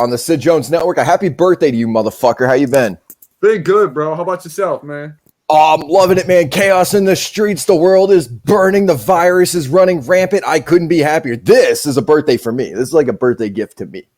on the Sid Jones Network. A happy birthday to you, motherfucker. How you been? Been good, bro. How about yourself, man? Oh, I'm loving it, man. Chaos in the streets. The world is burning. The virus is running rampant. I couldn't be happier. This is a birthday for me. This is like a birthday gift to me.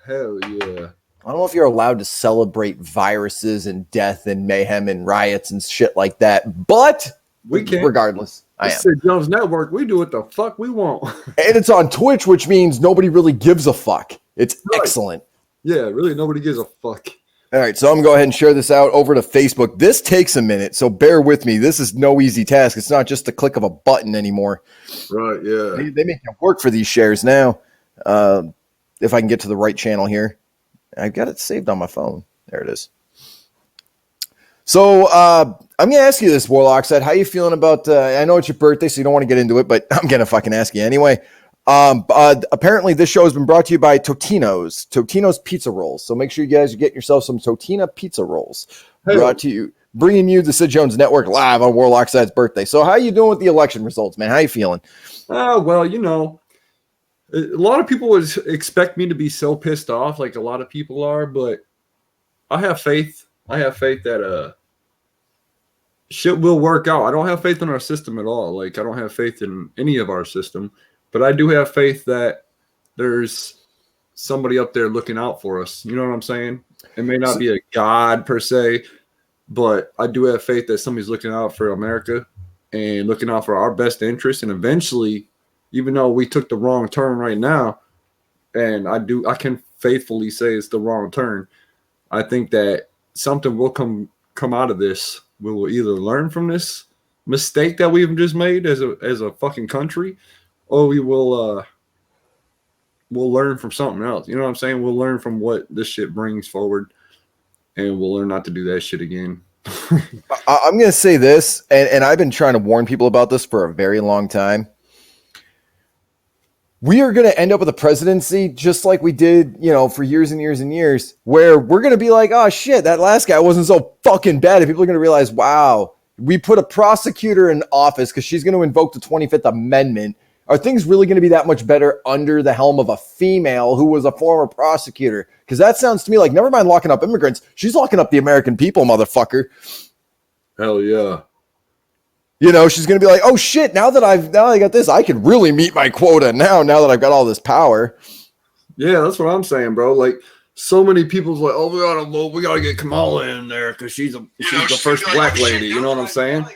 Hell yeah. I don't know if you're allowed to celebrate viruses and death and mayhem and riots and shit like that, but we can. Regardless, I am. Sid Jones Network, we do what the fuck we want. And it's on Twitch, which means nobody really gives a fuck. It's right. Excellent. Yeah, really, nobody gives a fuck. All right, so I'm going to go ahead and share this out over to Facebook. This takes a minute, so bear with me. This is no easy task. It's not just the click of a button anymore. Right, yeah. They make it work for these shares now. If I can get to the right channel here. I've got it saved on my phone. There it is. So I'm going to ask you this, Warloxide. How you feeling about, I know it's your birthday, so you don't want to get into it, but I'm going to fucking ask you anyway. Apparently this show has been brought to you by Totino's Pizza Rolls. So make sure you guys are getting yourself some Totina Pizza Rolls. Hey. Brought to you, bringing you the Sid Jones Network live on Warloxide's birthday. So how you doing with the election results, man? How you feeling? Well, you know, a lot of people would expect me to be so pissed off like a lot of people are, but I have faith. I have faith that shit will work out. I don't have faith in our system at all. Like, I don't have faith in any of our system. But I do have faith that there's somebody up there looking out for us. You know what I'm saying? It may not be a God per se, but I do have faith that somebody's looking out for America and looking out for our best interest. And eventually, even though we took the wrong turn right now, and I can faithfully say it's the wrong turn, I think that something will come out of this. We will either learn from this mistake that we've just made as a fucking country, or we will we'll learn from something else. You know what I'm saying? We'll learn from what this shit brings forward, and we'll learn not to do that shit again. I'm going to say this, and I've been trying to warn people about this for a very long time. We are going to end up with a presidency just like we did, you know, for years and years and years, where we're going to be like, oh, shit, that last guy wasn't so fucking bad. And people are going to realize, wow, we put a prosecutor in office because she's going to invoke the 25th Amendment. Are things really going to be that much better under the helm of a female who was a former prosecutor? Because that sounds to me like, never mind locking up immigrants, she's locking up the American people, motherfucker. Hell yeah. You know, she's going to be like, oh shit, now that I got this, I can really meet my quota now that I've got all this power. Yeah, that's what I'm saying, bro. Like, so many people's like, oh, we gotta get Kamala in there because she's the first black lady. You know what I'm saying?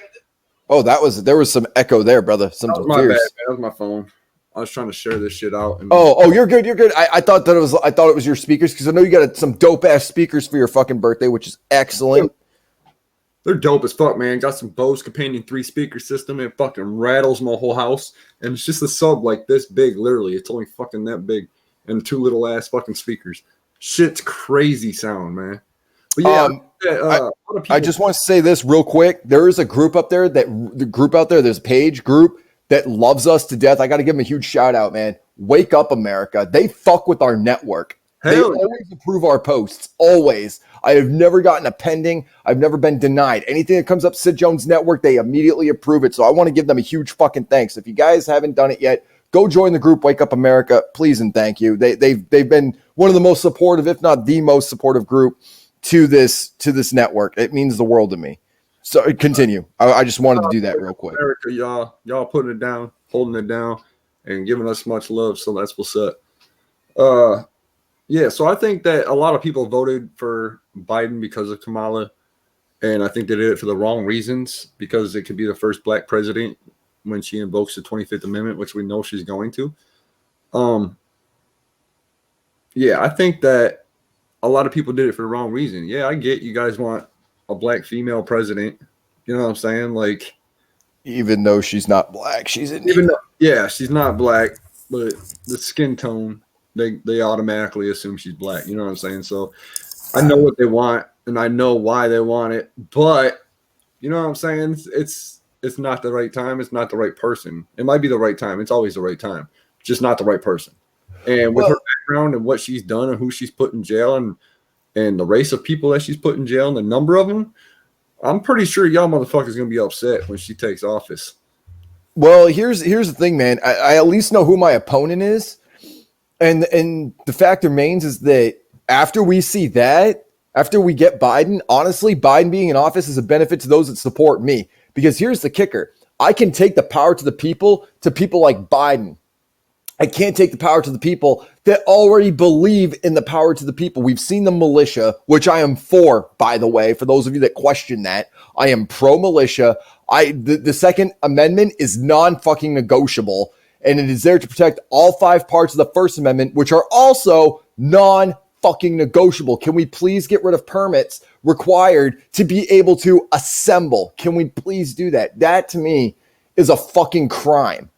Oh, there was some echo there, brother. Some that was my bad, man. That was my phone. I was trying to share this shit out. You're good. You're good. I thought it was your speakers because I know you got some dope ass speakers for your fucking birthday, which is excellent. They're dope as fuck, man. Got some Bose Companion 3 speaker system. It fucking rattles my whole house, and it's just a sub like this big. Literally, it's only fucking that big, and 2 little ass fucking speakers. Shit's crazy sound, man. But yeah. I just want to say this real quick. There is a group up there there's a page group that loves us to death. I got to give them a huge shout out, man. Wake up, America. They fuck with our network. They always approve our posts. Always. I have never gotten a pending. I've never been denied. Anything that comes up Sid Jones Network, they immediately approve it. So I want to give them a huge fucking thanks. If you guys haven't done it yet, go join the group Wake Up America, please and thank you. They've been one of the most supportive, if not the most supportive group to this network. It means the world to me. So continue. I just wanted to do that real quick. America, y'all putting it down, holding it down, and giving us much love. So that's what's up. Yeah. So I think that a lot of people voted for Biden because of Kamala, and I think they did it for the wrong reasons because it could be the first black president when she invokes the 25th Amendment, which we know she's going to. Yeah, I think that a lot of people did it for the wrong reason. Yeah, I get you guys want a black female president. You know what I'm saying? Like, even though she's not black, she's she's not black, but the skin tone, they automatically assume she's black. You know what I'm saying? So I know what they want and I know why they want it, but you know what I'm saying? It's not the right time. It's not the right person. It might be the right time. It's always the right time. Just not the right person. And with her background and what she's done and who she's put in jail and the race of people that she's put in jail and the number of them, I'm pretty sure y'all motherfuckers going to be upset when she takes office. Well, here's the thing, man. I at least know who my opponent is. And the fact remains is that after we see that, after we get Biden, honestly, Biden being in office is a benefit to those that support me. Because here's the kicker. I can take the power to people like Biden. I can't take the power to the people that already believe in the power to the people. We've seen the militia, which I am for, by the way, for those of you that question that. I am pro-militia. The Second Amendment is non-fucking negotiable, and it is there to protect all 5 parts of the First Amendment, which are also non-fucking negotiable. Can we please get rid of permits required to be able to assemble? Can we please do that? That, to me, is a fucking crime.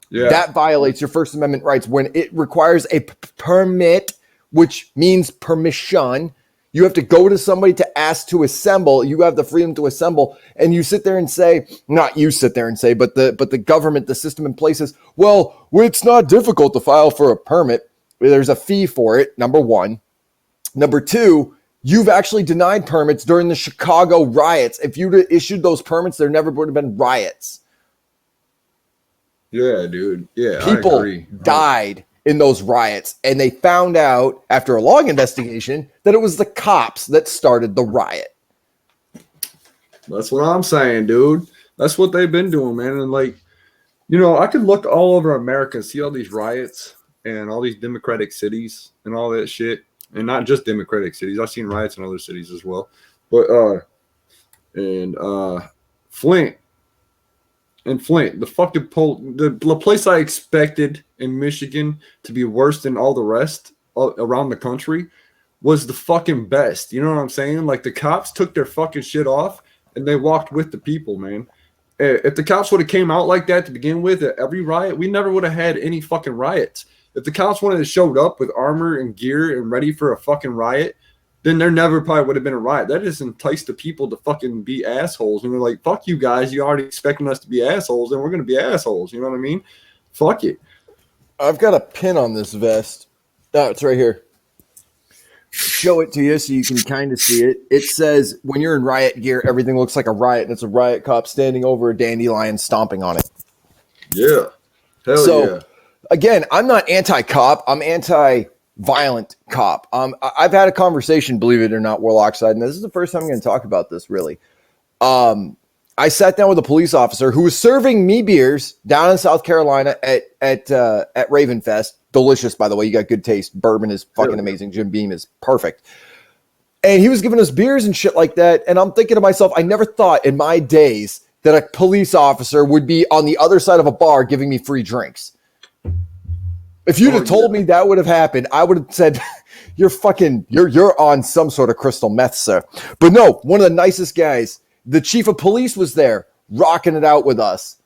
Yeah. That violates your First Amendment rights when it requires a permit, which means permission. You have to go to somebody to ask to assemble. You have the freedom to assemble, and you sit there and say, not you sit there and say, but the government, the system in place is, well, it's not difficult to file for a permit. There's a fee for it, number one. Number two, you've actually denied permits during the Chicago riots. If you'd have issued those permits, there never would have been riots. Yeah, dude. Yeah, people I agree. died in those riots, and they found out after a long investigation that it was the cops that started the riot. That's what I'm saying, dude. That's what they've been doing, man. And like, you know, I could look all over America and see all these riots and all these democratic cities and all that shit. And not just democratic cities. I've seen riots in other cities as well. But Flint, the fucking the place I expected in Michigan to be worse than all the rest around the country was the fucking best. You know what I'm saying? Like, the cops took their fucking shit off and they walked with the people, man. If the cops would have came out like that to begin with at every riot, we never would have had any fucking riots. If the cops wanted to showed up with armor and gear and ready for a fucking riot, then there never probably would have been a riot. That just enticed the people to fucking be assholes. And they're like, fuck you guys. You already expecting us to be assholes, and we're going to be assholes. You know what I mean? Fuck it. I've got a pin on this vest. Oh, it's right here. Show it to you so you can kind of see it. It says, when you're in riot gear, everything looks like a riot, and it's a riot cop standing over a dandelion stomping on it. Yeah. Hell yeah. Again, I'm not anti-cop. I'm anti-violent cop. I've had a conversation, believe it or not, Warloxide, and this is the first time I'm going to talk about this, really. I sat down with a police officer who was serving me beers down in South Carolina at Ravenfest. Delicious, by the way. You got good taste. Bourbon is fucking amazing. Jim Beam is perfect. And he was giving us beers and shit like that, and I'm thinking to myself, I never thought in my days that a police officer would be on the other side of a bar giving me free drinks. If you'd have told me that would have happened, I would have said, you're on some sort of crystal meth, sir. But no, one of the nicest guys, the chief of police was there rocking it out with us.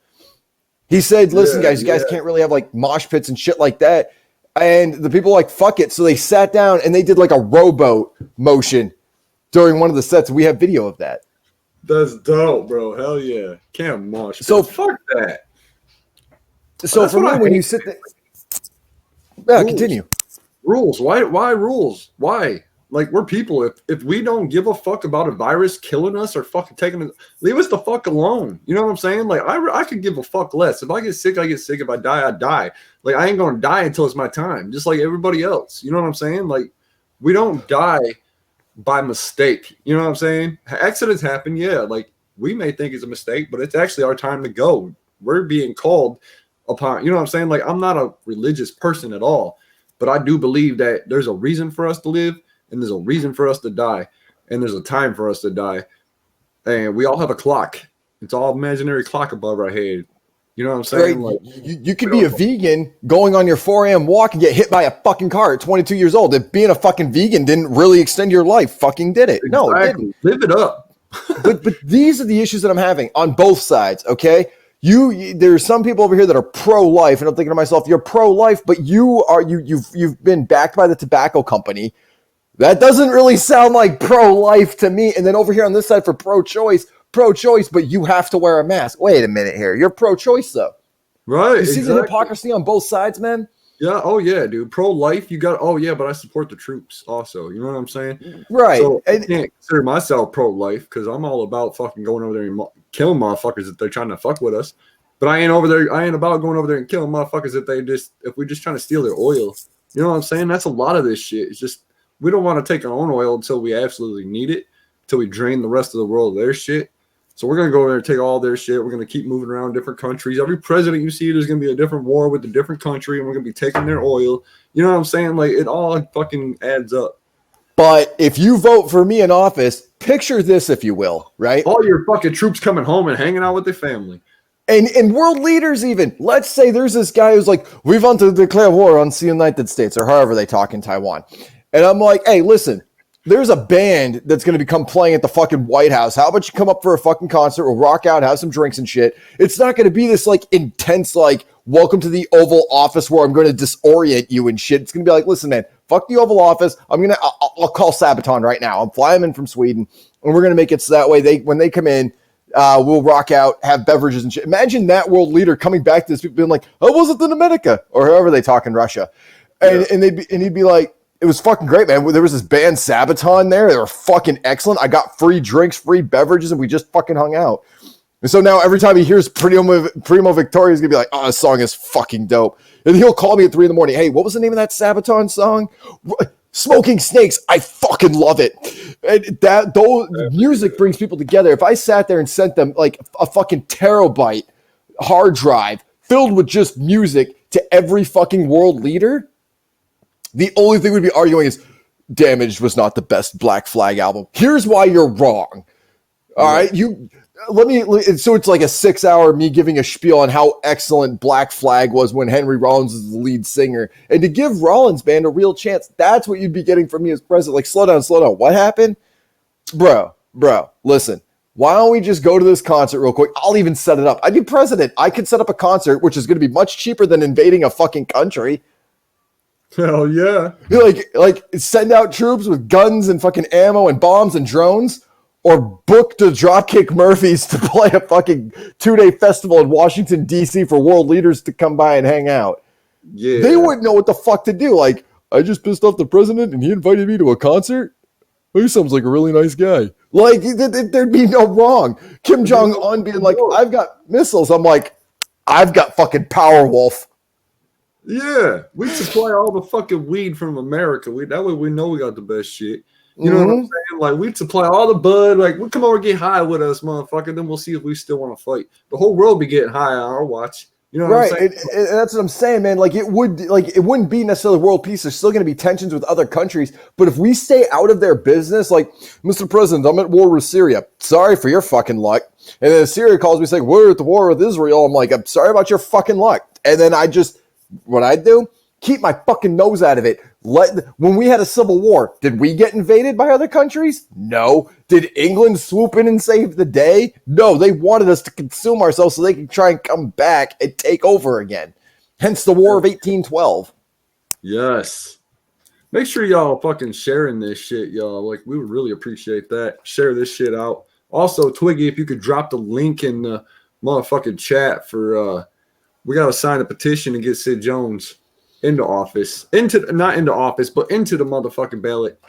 He said, listen, guys, you guys can't really have like mosh pits and shit like that. And the people were like, fuck it. So they sat down and they did like a rowboat motion during one of the sets. We have video of that. That's dope, bro. Hell yeah. Can't mosh. So fuck that. So for me, when you sit there, yeah, rules. Continue. Rules. Why rules? Why? Like, we're people. If we don't give a fuck about a virus killing us or fucking taking it, leave us the fuck alone. You know what I'm saying? Like, I could give a fuck less. If I get sick, I get sick. If I die, I die. Like, I ain't gonna die until it's my time, just like everybody else. You know what I'm saying? Like, we don't die by mistake. You know what I'm saying? Accidents happen, yeah. Like, we may think it's a mistake, but it's actually our time to go. We're being called upon. You know what I'm saying? Like, I'm not a religious person at all, but I do believe that there's a reason for us to live. And there's a reason for us to die. And there's a time for us to die. And we all have a clock. It's all imaginary clock above our head. You know what I'm saying? Right. Like, you could be a vegan going on your 4 a.m. walk and get hit by a fucking car at 22 years old. If being a fucking vegan didn't really extend your life, fucking did it. No, it didn't. Live it up. but these are the issues that I'm having on both sides, okay? There's some people over here that are pro-life, and I'm thinking to myself, you're pro-life, but you've been backed by the tobacco company. That doesn't really sound like pro-life to me. And then over here on this side for pro-choice, but you have to wear a mask. Wait a minute here. You're pro-choice, though. Right. You see the hypocrisy on both sides, man? Yeah. Oh, yeah, dude. Pro-life, you got, oh, yeah, but I support the troops also. You know what I'm saying? Right. So I can't consider myself pro-life because I'm all about fucking going over there and killing motherfuckers if they're trying to fuck with us. But I ain't about going over there and killing motherfuckers if we're just trying to steal their oil. You know what I'm saying? That's a lot of this shit. It's just we don't want to take our own oil until we absolutely need it, until we drain the rest of the world of their shit. So we're gonna go there and take all their shit. We're gonna keep moving around different countries. Every president you see, there's gonna be a different war with a different country, and we're gonna be taking their oil. You know what I'm saying? Like it all fucking adds up. But if you vote for me in office, picture this, if you will, right? All your fucking troops coming home and hanging out with their family. And world leaders even. Let's say there's this guy who's like, we want to declare war on the United States, or however they talk in Taiwan. And I'm like, hey, listen, there's a band that's going to become playing at the fucking White House. How about you come up for a fucking concert? We'll rock out, have some drinks and shit. It's not going to be this like intense, like, welcome to the Oval Office where I'm going to disorient you and shit. It's going to be like, listen, man, fuck the Oval Office. I'll call Sabaton right now. I'll fly him in from Sweden, and we're going to make it so that way when they come in, we'll rock out, have beverages and shit. Imagine that world leader coming back to this people being like, I wasn't in America, or however they talk in Russia. And he'd be like, it was fucking great, man. There was this band Sabaton there. They were fucking excellent. I got free drinks, free beverages, and we just fucking hung out. And so now every time he hears Primo Victoria, he's going to be like, oh, this song is fucking dope. And he'll call me at 3 a.m. Hey, what was the name of that Sabaton song? Smoking Snakes. I fucking love it. And those music brings people together. If I sat there and sent them like a fucking terabyte hard drive filled with just music to every fucking world leader, the only thing we'd be arguing is Damaged was not the best Black Flag album. Here's why you're wrong. All right, so it's like a 6-hour me giving a spiel on how excellent Black Flag was when Henry Rollins was the lead singer. And to give Rollins band a real chance, that's what you'd be getting from me as president. Like, slow down. What happened? Bro, listen. Why don't we just go to this concert real quick? I'll even set it up. I'd be president. I could set up a concert, which is going to be much cheaper than invading a fucking country. Hell yeah. Like send out troops with guns and fucking ammo and bombs and drones, or book the Dropkick Murphys to play a fucking 2-day festival in Washington, D.C. for world leaders to come by and hang out. Yeah. They wouldn't know what the fuck to do. Like, I just pissed off the president and he invited me to a concert? Oh, he sounds like a really nice guy. Like, there'd be no wrong. Kim Jong-un being like, I've got missiles. I'm like, I've got fucking Powerwolf. Yeah, we supply all the fucking weed from America. That way we know we got the best shit. You know what I'm saying? Like, we'd supply all the bud. Like, we come over and get high with us, motherfucker. Then we'll see if we still want to fight. The whole world be getting high on our watch. You know what I'm saying? And that's what I'm saying, man. Like, it wouldn't be necessarily world peace. There's still going to be tensions with other countries. But if we stay out of their business, like, Mr. President, I'm at war with Syria. Sorry for your fucking luck. And then Syria calls me saying, we're at the war with Israel. I'm like, I'm sorry about your fucking luck. And then what I do, keep my fucking nose out of it. When we had a civil war, did we get invaded by other countries? No. Did England swoop in and save the day? No. They wanted us to consume ourselves so they could try and come back and take over again. Hence the War of 1812. Yes. Make sure y'all fucking sharing this shit, y'all. Like, we would really appreciate that. Share this shit out. Also, Twiggy, if you could drop the link in the motherfucking chat for we got to sign a petition and get Sid Jones into office. Not into office, but into the motherfucking ballot.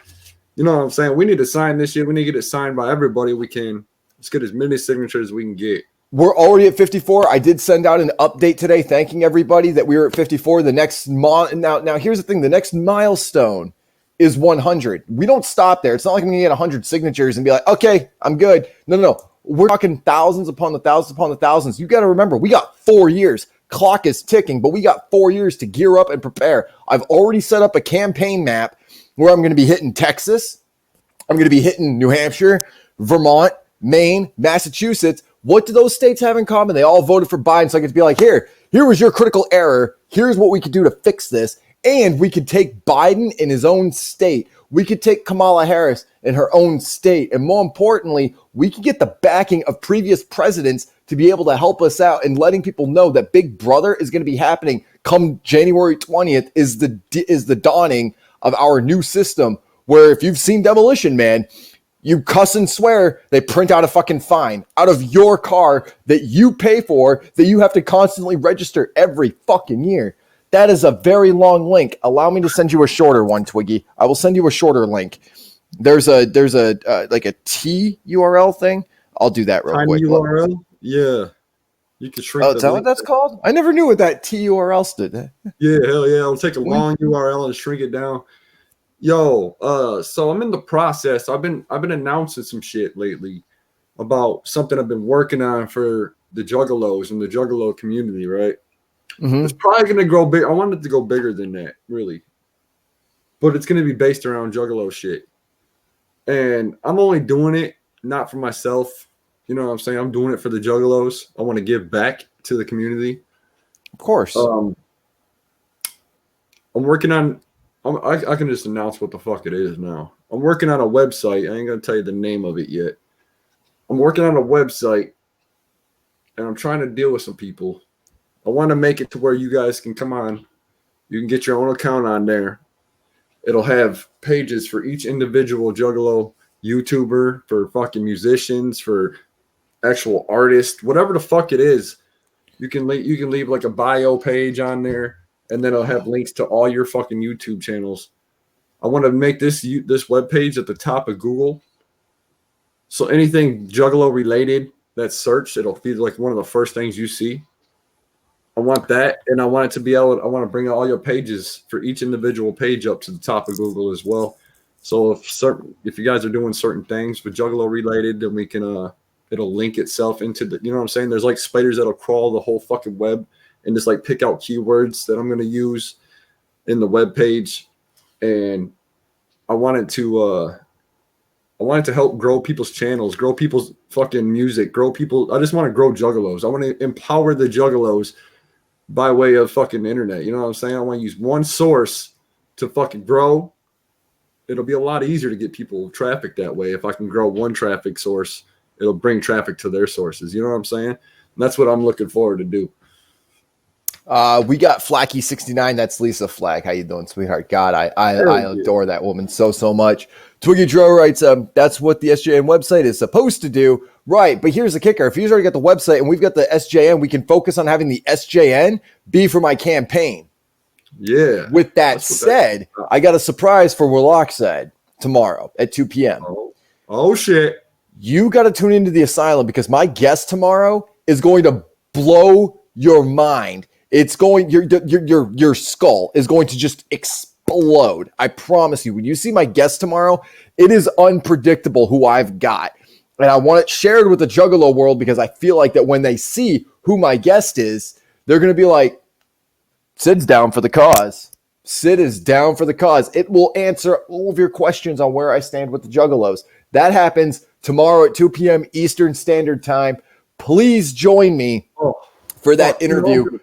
You know what I'm saying? We need to sign this shit. We need to get it signed by everybody we can. Let's get as many signatures as we can get. We're already at 54. I did send out an update today thanking everybody that we were at 54. The next now here's the thing. The next milestone is 100. We don't stop there. It's not like I'm going to get 100 signatures and be like, okay, I'm good. No. We're talking thousands upon the thousands upon the thousands. You got to remember, we got 4 years. Clock is ticking, but we got 4 years to gear up and prepare. I've already set up a campaign map where I'm going to be hitting Texas. I'm going to be hitting New Hampshire, Vermont, Maine, Massachusetts. What do those states have in common? They all voted for Biden. So I get to be like, here was your critical error. Here's what we could do to fix this. And we could take Biden in his own state. We could take Kamala Harris in her own state. And more importantly, we can get the backing of previous presidents to be able to help us out and letting people know that Big Brother is going to be happening come January 20th is the dawning of our new system where if you've seen Demolition Man, you cuss and swear, they print out a fucking fine out of your car that you pay for that you have to constantly register every fucking year. That is a very long link. Allow me to send you a shorter one, Twiggy. I will send you a shorter link. There's a like a T URL thing. I'll do that real quick. URL? Yeah. You can shrink. Oh, is that what that's called? I never knew what that TURL stood. Yeah, hell yeah. I'll take a long URL and shrink it down. So I'm in the process. I've been announcing some shit lately about something I've been working on for the Juggalos and the Juggalo community, right? It's Mm-hmm. probably gonna grow big. I want it to go bigger than that, really. But it's gonna be based around Juggalo shit. And I'm only doing it not for myself. You know what I'm saying? I'm doing it for the Juggalos. I want to give back to the community. Of course. Um, I'm working on. I can just announce what the fuck it is now. I'm working on a website. I ain't gonna tell you the name of it yet. I'm working on a website, and I'm trying to deal with some people. I want to make it to where you guys can come on. You can get your own account on there. It'll have pages for each individual Juggalo YouTuber, for fucking musicians, for actual artists, whatever the fuck it is. You can leave like a bio page on there, and then it'll have links to all your fucking YouTube channels. I want to make this web page at the top of Google, so anything Juggalo related that's searched, it'll be like one of the first things you see. I want that, and I want it to be able. I want to bring all your pages for each individual page up to the top of Google as well. So if you guys are doing certain things with Juggalo related, then we can it'll link itself into the, you know what I'm saying? There's like spiders that'll crawl the whole fucking web and just like pick out keywords that I'm gonna use in the web page, and I want it to help grow people's channels, grow people's fucking music, grow people. I just want to grow Juggalos. I want to empower the Juggalos by way of fucking internet. You know what I'm saying? I want to use one source to fucking grow. It'll be a lot easier to get people traffic that way. If I can grow one traffic source, it'll bring traffic to their sources. You know what I'm saying? And that's what I'm looking forward to do. We got Flacky69. That's Lisa Flack. How you doing, sweetheart? God, I adore that woman so much. Twiggy Dro writes, that's what the SJN website is supposed to do. Right, but here's the kicker. If he's already got the website and we've got the SJN, we can focus on having the SJN be for my campaign. Yeah. With that said, I got a surprise for Warloxide tomorrow at 2 p.m. Oh shit. You got to tune into the Asylum because my guest tomorrow is going to blow your mind. It's going your skull is going to just explode. I promise you. When you see my guest tomorrow, it is unpredictable who I've got. And I want it shared with the Juggalo world because I feel like that when they see who my guest is, they're going to be like, Sid's down for the cause. Sid is down for the cause. It will answer all of your questions on where I stand with the Juggalos. That happens tomorrow at 2 p.m. Eastern Standard Time. Please join me for that interview.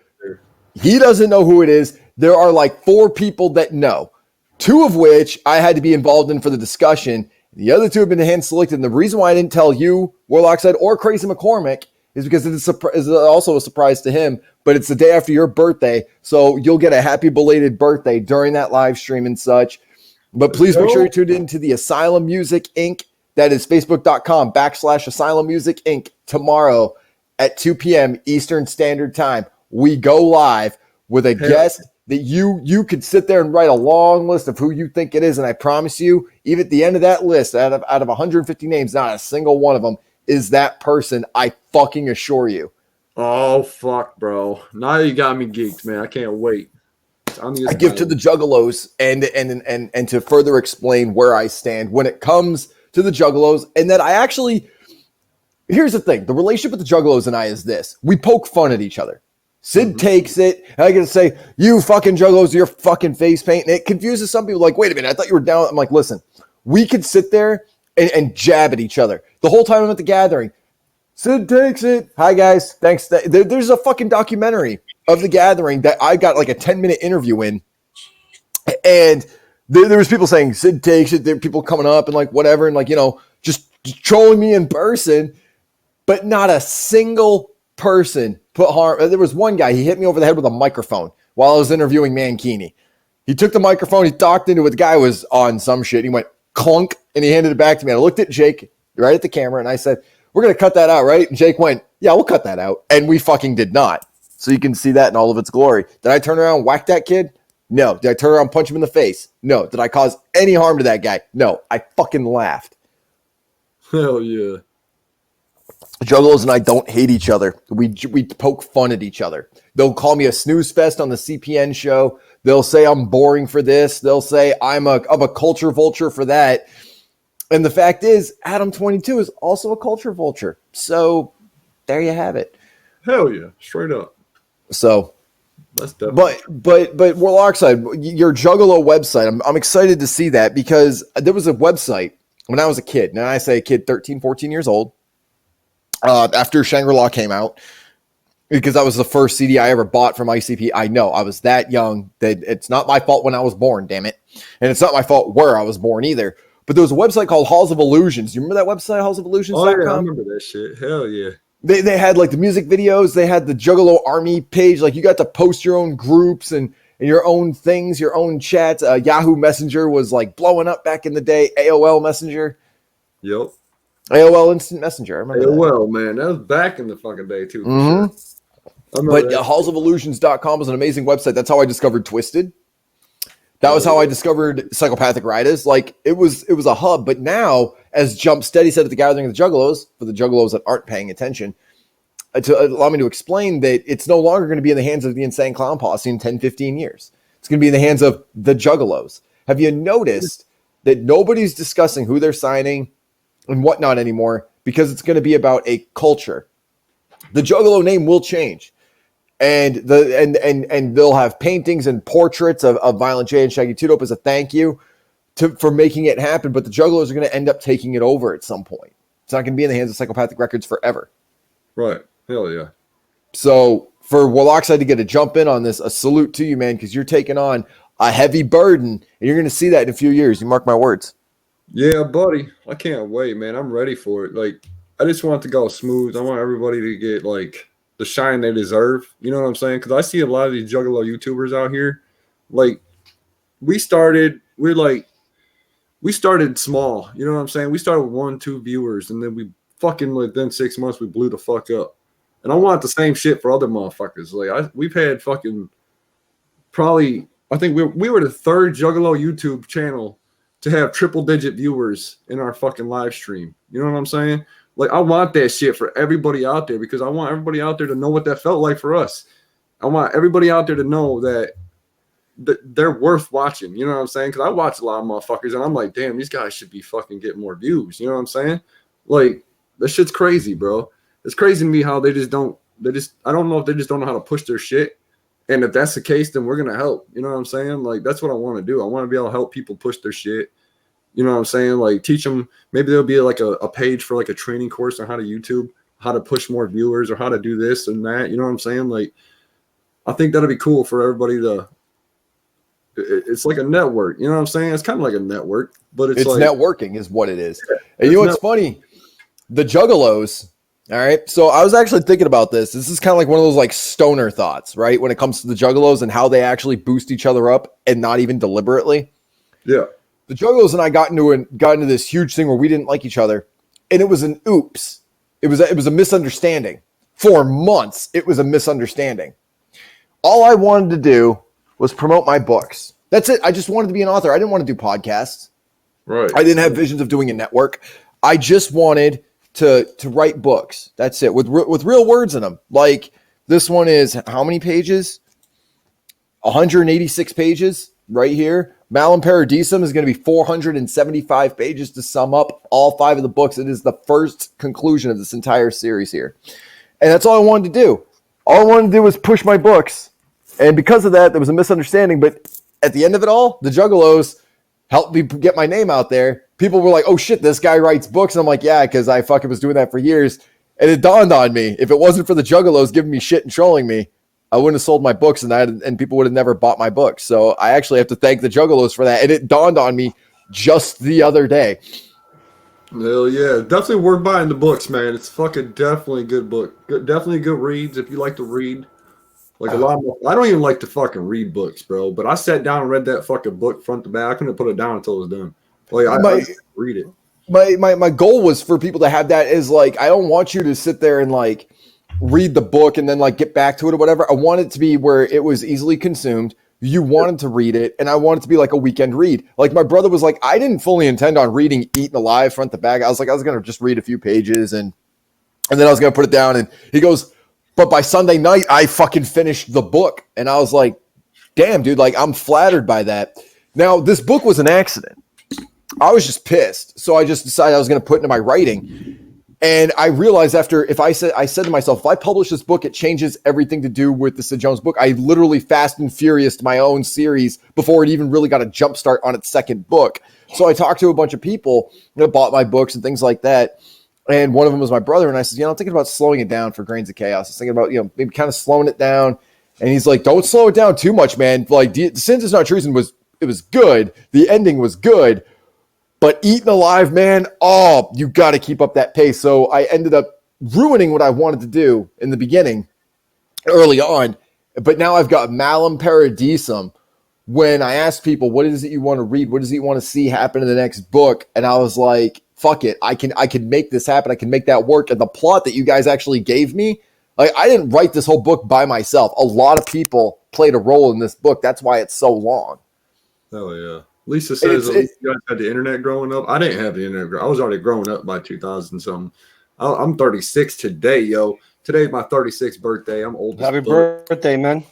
He doesn't know who it is. There are like 4 people that know, 2 of which I had to be involved in for the discussion. The other 2 have been hand selected. And the reason why I didn't tell you, Warloxide, or Crazy McCormick is because it is also a surprise to him. But it's the day after your birthday, so you'll get a happy belated birthday during that live stream and such. But please make sure you tune in to the Asylum Music Inc. That is facebook.com/Asylum Music Inc. tomorrow at 2 p.m. Eastern Standard Time. We go live with a guest that you could sit there and write a long list of who you think it is. And I promise you, even at the end of that list, out of 150 names, not a single one of them is that person. I fucking assure you. Oh fuck, bro! Now you got me geeked, man. I can't wait. I give to the Juggalos and to further explain where I stand when it comes to the Juggalos, and that I actually. Here's the thing: the relationship with the Juggalos and I is this: we poke fun at each other. Sid takes it. And I get to say, "You fucking Juggalos, your fucking face paint," and it confuses some people. Like, wait a minute, I thought you were down. I'm like, listen, we could sit there and jab at each other the whole time I'm at the gathering. Sid takes it. Hi, guys. Thanks. There's a fucking documentary of the gathering that I got like a 10-minute interview in. And there was people saying Sid takes it. There were people coming up and like whatever. And like, you know, just trolling me in person. But not a single person put harm. There was one guy. He hit me over the head with a microphone while I was interviewing Mankini. He took the microphone. He talked into it. The guy was on some shit. He went clunk and he handed it back to me. I looked at Jake right at the camera and I said, "We're going to cut that out, right?" And Jake went, "Yeah, we'll cut that out." And we fucking did not. So you can see that in all of its glory. Did I turn around and whack that kid? No. Did I turn around and punch him in the face? No. Did I cause any harm to that guy? No. I fucking laughed. Hell yeah. Juggalos and I don't hate each other. We poke fun at each other. They'll call me a snooze fest on the CPN show. They'll say I'm boring for this. They'll say I'm a culture vulture for that. And the fact is, Adam 22 is also a culture vulture. So there you have it. Hell yeah, straight up. So, that's definitely. But Warloxide, your Juggalo website, I'm excited to see that because there was a website when I was a kid. Now I say a kid, 13, 14 years old, after Shangri-La came out, because that was the first CD I ever bought from ICP. I know I was that young that it's not my fault when I was born, damn it. And it's not my fault where I was born either. But there was a website called Halls of Illusions. You remember that website, hallsofillusions.com? Oh, yeah, I remember that shit. Hell yeah. They had like the music videos. They had the Juggalo Army page. Like you got to post your own groups and your own things, your own chats. Yahoo Messenger was like blowing up back in the day. AOL Messenger. Yep. AOL Instant Messenger. I remember AOL, man. That was back in the fucking day too. Mm-hmm. Sure. But hallsofillusions.com was an amazing website. That's how I discovered Twisted. That was how I discovered Psychopathic Riders. Like it was a hub. But now, as Jump Steady said at the Gathering of the Juggalos, for the Juggalos that aren't paying attention, to allow me to explain that it's no longer going to be in the hands of the Insane Clown Posse in 10, 15 years. It's going to be in the hands of the Juggalos. Have you noticed that nobody's discussing who they're signing and whatnot anymore because it's going to be about a culture? The Juggalo name will change. And they'll have paintings and portraits of Violent J and Shaggy Two Dope as a thank you for making it happen. But the Juggalos are going to end up taking it over at some point. It's not going to be in the hands of Psychopathic Records forever. Right. Hell yeah. So for Warloxide to get a jump in on this, a salute to you, man, because you're taking on a heavy burden, and you're going to see that in a few years. You mark my words. Yeah, buddy. I can't wait, man. I'm ready for it. Like, I just want it to go smooth. I want everybody to get like the shine they deserve. You know what I'm saying? Because I see a lot of these Juggalo YouTubers out here. Like, we started small. You know what I'm saying? We started with 1, 2 viewers, and then we fucking within 6 months we blew the fuck up. And I want the same shit for other motherfuckers. Like we've had fucking probably. I think we were the 3rd Juggalo YouTube channel to have triple-digit viewers in our fucking live stream. You know what I'm saying? Like, I want that shit for everybody out there because I want everybody out there to know what that felt like for us. I want everybody out there to know that they're worth watching. You know what I'm saying? Because I watch a lot of motherfuckers, and I'm like, damn, these guys should be fucking getting more views. You know what I'm saying? Like, that shit's crazy, bro. It's crazy to me how I don't know if they just don't know how to push their shit. And if that's the case, then we're going to help. You know what I'm saying? Like, that's what I want to do. I want to be able to help people push their shit. You know what I'm saying? Like, teach them. Maybe there'll be like a page for like a training course on how to YouTube, how to push more viewers or how to do this and that. You know what I'm saying? Like, I think that'll be cool for everybody to. It's like a network. You know what I'm saying? It's kind of like a network, but it's like networking is what it is. Yeah, and you know what's funny? The Juggalos. All right. So I was actually thinking about this. This is kind of like one of those like stoner thoughts, right? When it comes to the Juggalos and how they actually boost each other up and not even deliberately. Yeah. The Juggalos and I got into this huge thing where we didn't like each other. And it was an oops. It was a misunderstanding. For months, it was a misunderstanding. All I wanted to do was promote my books. That's it. I just wanted to be an author. I didn't want to do podcasts. Right. I didn't have visions of doing a network. I just wanted to write books. That's it. With real words in them. Like this one is how many pages? 186 pages right here. Malum Paradisum is going to be 475 pages to sum up all 5 of the books. It is the first conclusion of this entire series here. And that's all I wanted to do. All I wanted to do was push my books. And because of that, there was a misunderstanding. But at the end of it all, the Juggalos helped me get my name out there. People were like, oh shit, this guy writes books. And I'm like, yeah, because I fucking was doing that for years. And it dawned on me, if it wasn't for the Juggalos giving me shit and trolling me, I wouldn't have sold my books and people would have never bought my books. So I actually have to thank the Juggalos for that. And it dawned on me just the other day. Hell yeah. Definitely worth buying the books, man. It's fucking definitely a good book. Definitely good reads if you like to read. Like a lot more. I don't even like to fucking read books, bro. But I sat down and read that fucking book front to back. I couldn't put it down until it was done. Like I read it. My goal was for people to have that is like, I don't want you to sit there and like read the book and then like get back to it or whatever. I want it to be where it was easily consumed. You wanted to read it, and I want it to be like a weekend read. Like my brother was like, I didn't fully intend on reading Eaten Alive front to back. I was going to just read a few pages and then I was going to put it down. And he goes, but by Sunday night, I fucking finished the book. And I was like, damn, dude, like I'm flattered by that. Now, this book was an accident. I was just pissed. So I just decided I was going to put into my writing. And I realized I said to myself, if I publish this book, it changes everything to do with the Sid Jones book. I literally Fast and Furious my own series before it even really got a jump start on its second book. So I talked to a bunch of people that bought my books and things like that. And one of them was my brother. And I said, I'm thinking about slowing it down for Grains of Chaos. I was thinking about, maybe kind of slowing it down. And he's like, don't slow it down too much, man. Like, Sins Is Not Treason was good. The ending was good. But Eaten Alive, man, you got to keep up that pace. So I ended up ruining what I wanted to do in the beginning, early on. But now I've got Malum Paradisum. When I asked people, what is it you want to read? What does it you want to see happen in the next book? And I was like, fuck it. I can make this happen. I can make that work. And the plot that you guys actually gave me, like, I didn't write this whole book by myself. A lot of people played a role in this book. That's why it's so long. Oh, yeah. Lisa says you guys had the internet growing up. I didn't have the internet. I was already growing up by 2000 something. I'm 36 today, yo. Today's my 36th birthday. I'm old. Happy birthday, man.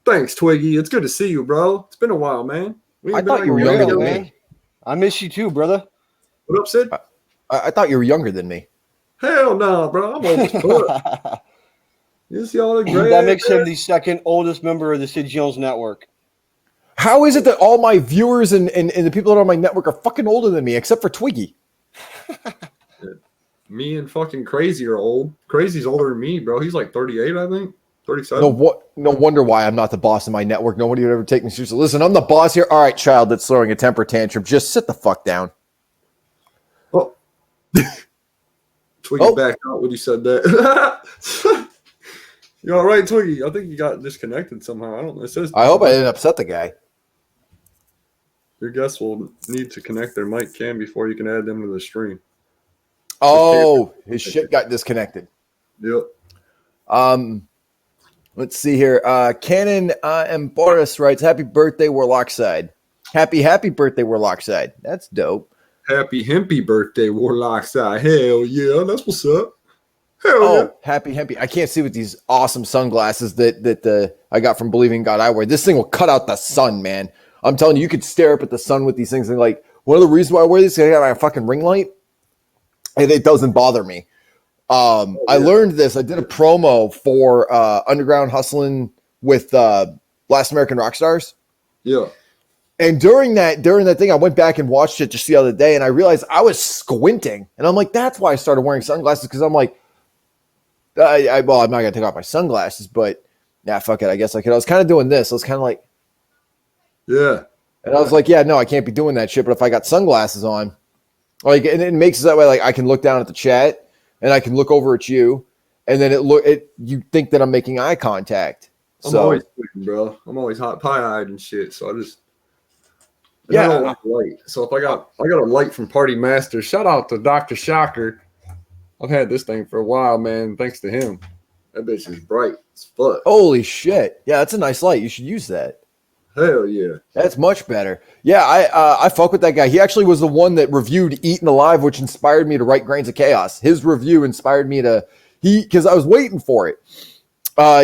Thanks, Twiggy. It's good to see you, bro. It's been a while, man. I thought you were younger than me. I miss you too, brother. What up, Sid? I thought you were younger than me. Hell no, bro. I'm old as fuck. You see all the gray. That makes him the second oldest member of the Sid Jones Network. How is it that all my viewers and the people that are on my network are fucking older than me, except for Twiggy? Me and fucking Crazy are old. Crazy's older than me, bro. He's like 38, I think. 37. No wonder why I'm not the boss of my network. Nobody would ever take me seriously. Listen, I'm the boss here. All right, child that's throwing a temper tantrum. Just sit the fuck down. Oh. Twiggy backed out when you said that. You all right, Twiggy? I think you got disconnected somehow. I don't know. It says I hope I didn't upset the guy. Your guests will need to connect their mic cam before you can add them to the stream. Oh, his shit got disconnected. Yep. Let's see here. Canon and Boris writes, happy birthday, Warloxide. Happy birthday, Warloxide. That's dope. Happy hempy birthday, Warloxide. Hell yeah, that's what's up. Hell yeah. Happy hempy. I can't see with these awesome sunglasses that I got from Believing God Eyewear. This thing will cut out the sun, man. I'm telling you, you could stare up at the sun with these things. And like, one of the reasons why I wear these, I got my fucking ring light, and it doesn't bother me. I learned this. I did a promo for Underground Hustling with Last American Rock Stars. Yeah. And during that thing, I went back and watched it just the other day, and I realized I was squinting. And I'm like, that's why I started wearing sunglasses, because I'm like, I'm not going to take off my sunglasses, but yeah, fuck it. I guess I could. I was kind of doing this. I was kind of like, yeah. And I was like, yeah, no, I can't be doing that shit. But if I got sunglasses on, like, and it makes it that way, like I can look down at the chat and I can look over at you, and then you think that I'm making eye contact. I'm always tweaking, bro. I'm always hot pie-eyed and shit. So I just I don't like light. So if I got a light from Party Master, shout out to Dr. Shocker. I've had this thing for a while, man. Thanks to him. That bitch is bright as fuck. Holy shit. Yeah, that's a nice light. You should use that. Hell yeah. That's much better. Yeah, I fuck with that guy. He actually was the one that reviewed Eaten Alive, which inspired me to write Grains of Chaos. His review inspired me because I was waiting for it.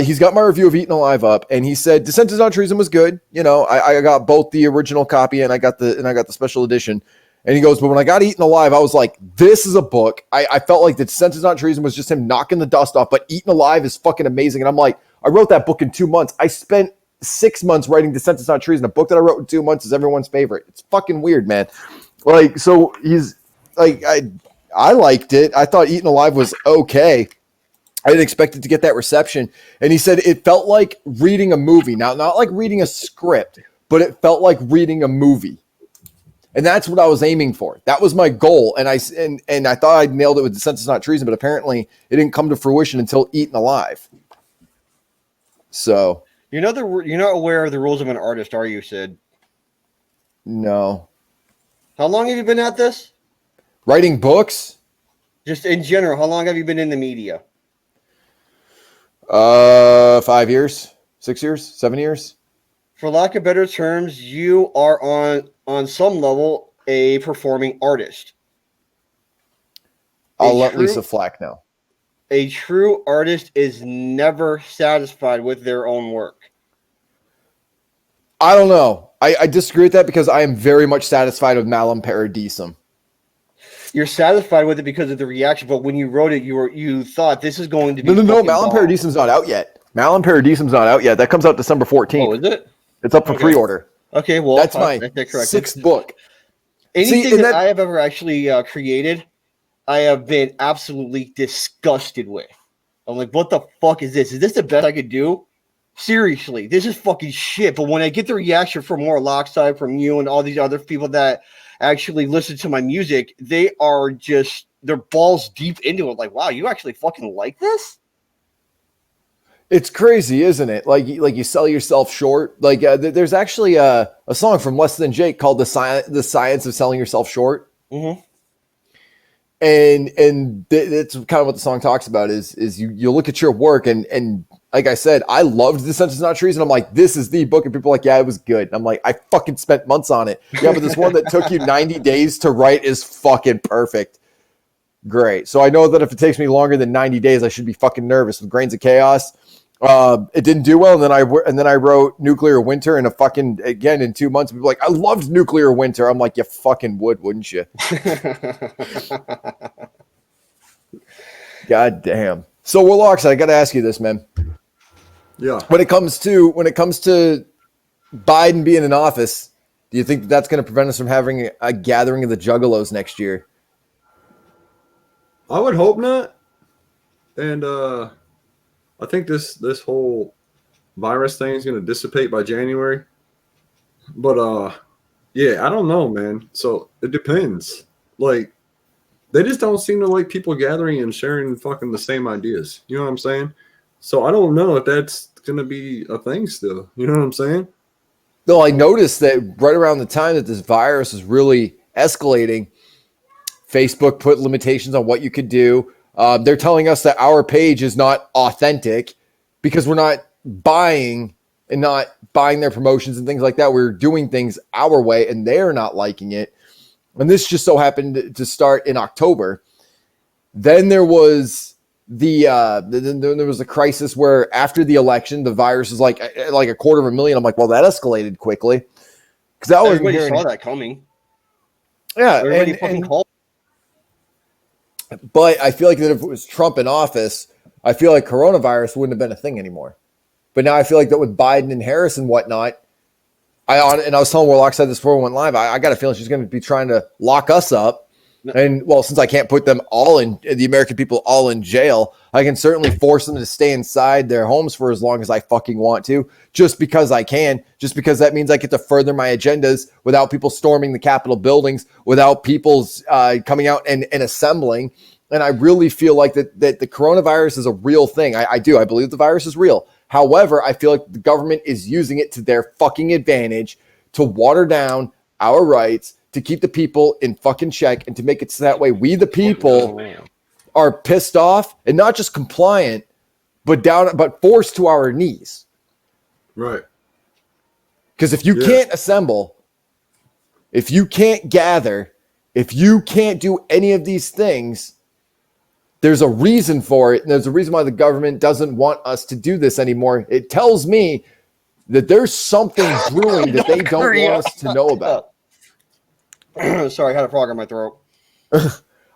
He's got my review of Eaten Alive up, and he said Descent is Not Treason was good. You know, I got both the original copy and I got the special edition. And he goes, but when I got Eaten Alive, I was like, this is a book. I felt like the Descent is Not Treason was just him knocking the dust off, but Eaten Alive is fucking amazing. And I'm like, I wrote that book in 2 months. I spent 6 months writing Descent is Not Treason. A book that I wrote in 2 months is everyone's favorite. It's fucking weird, man. Like, so he's like, I liked it. I thought Eaten Alive was okay. I didn't expect it to get that reception. And he said it felt like reading a movie. Now, not like reading a script, but it felt like reading a movie. And that's what I was aiming for. That was my goal. And I thought I'd nailed it with Descent is Not Treason, but apparently it didn't come to fruition until Eaten Alive. So you're not aware of the rules of an artist, are you, Sid? No. How long have you been at this? Writing books? Just in general, how long have you been in the media? 5 years, 6 years, 7 years. For lack of better terms, you are on some level a performing artist. I'll let Lisa Flack know. A true artist is never satisfied with their own work. I don't know. I disagree with that because I am very much satisfied with Malum Paradisum. You're satisfied with it because of the reaction, but when you wrote it, you thought this is going to be No. Malum Paradisum's not out yet. Malum Paradisum's not out yet. That comes out December 14th. Oh, is it? It's up for pre-order. Okay, well, that's my sixth book. Anything that I have ever actually created, I have been absolutely disgusted with. I'm like, what the fuck is this? Is this the best I could do? Seriously, this is fucking shit. But when I get the reaction from Warloxide, from you, and all these other people that actually listen to my music, they are just, they're balls deep into it. Like, wow, you actually fucking like this? It's crazy, isn't it? Like you sell yourself short. Like there's actually a song from Less Than Jake called "The Science of Selling Yourself Short," mm-hmm. and that's kind of what the song talks about. Is you look at your work and like I said, I loved The Sentence Not Treason. I'm like, this is the book, and people are like, yeah, it was good. And I'm like, I fucking spent months on it. Yeah, but this one that took you 90 days to write is fucking perfect. Great. So I know that if it takes me longer than 90 days, I should be fucking nervous. With Grains of Chaos, it didn't do well, and then I wrote Nuclear Winter in in 2 months. People were like, I loved Nuclear Winter. I'm like, you fucking would, wouldn't you? God damn. So Warlocks, I got to ask you this, man. Yeah. When it comes to Biden being in office, do you think that's going to prevent us from having a gathering of the Juggalos next year? I would hope not. And I think this whole virus thing is going to dissipate by January. But yeah, I don't know, man. So it depends. Like, they just don't seem to like people gathering and sharing fucking the same ideas. You know what I'm saying? So I don't know if that's going to be a thing still. You know what I'm saying? Though I noticed that right around the time that this virus is really escalating, Facebook put limitations on what you could do. They're telling us that our page is not authentic because we're not buying their promotions and things like that. We're doing things our way, and they're not liking it. And this just so happened to start in October. Then there was there was a crisis where after the election, the virus is like 250,000. I'm like, well, that escalated quickly because everybody saw that coming. Yeah, everybody fucking called. But I feel like that if it was Trump in office, I feel like coronavirus wouldn't have been a thing anymore. But now I feel like that with Biden and Harris and whatnot, I was telling Warloxide this before we went live, I got a feeling she's going to be trying to lock us up. And, well, since I can't put them all the American people all in jail, I can certainly force them to stay inside their homes for as long as I fucking want to, just because I can, just because that means I get to further my agendas without people storming the Capitol buildings, without people coming out and assembling. And I really feel like that the coronavirus is a real thing. I do. I believe the virus is real. However, I feel like the government is using it to their fucking advantage to water down our rights, to keep the people in fucking check, and to make it so that way we, the people, are pissed off and not just compliant, but forced to our knees. Right. Because if you can't assemble, if you can't gather, if you can't do any of these things, there's a reason for it. And there's a reason why the government doesn't want us to do this anymore. It tells me that there's something brewing that they don't want us to know about. Sorry, I had a frog in my throat.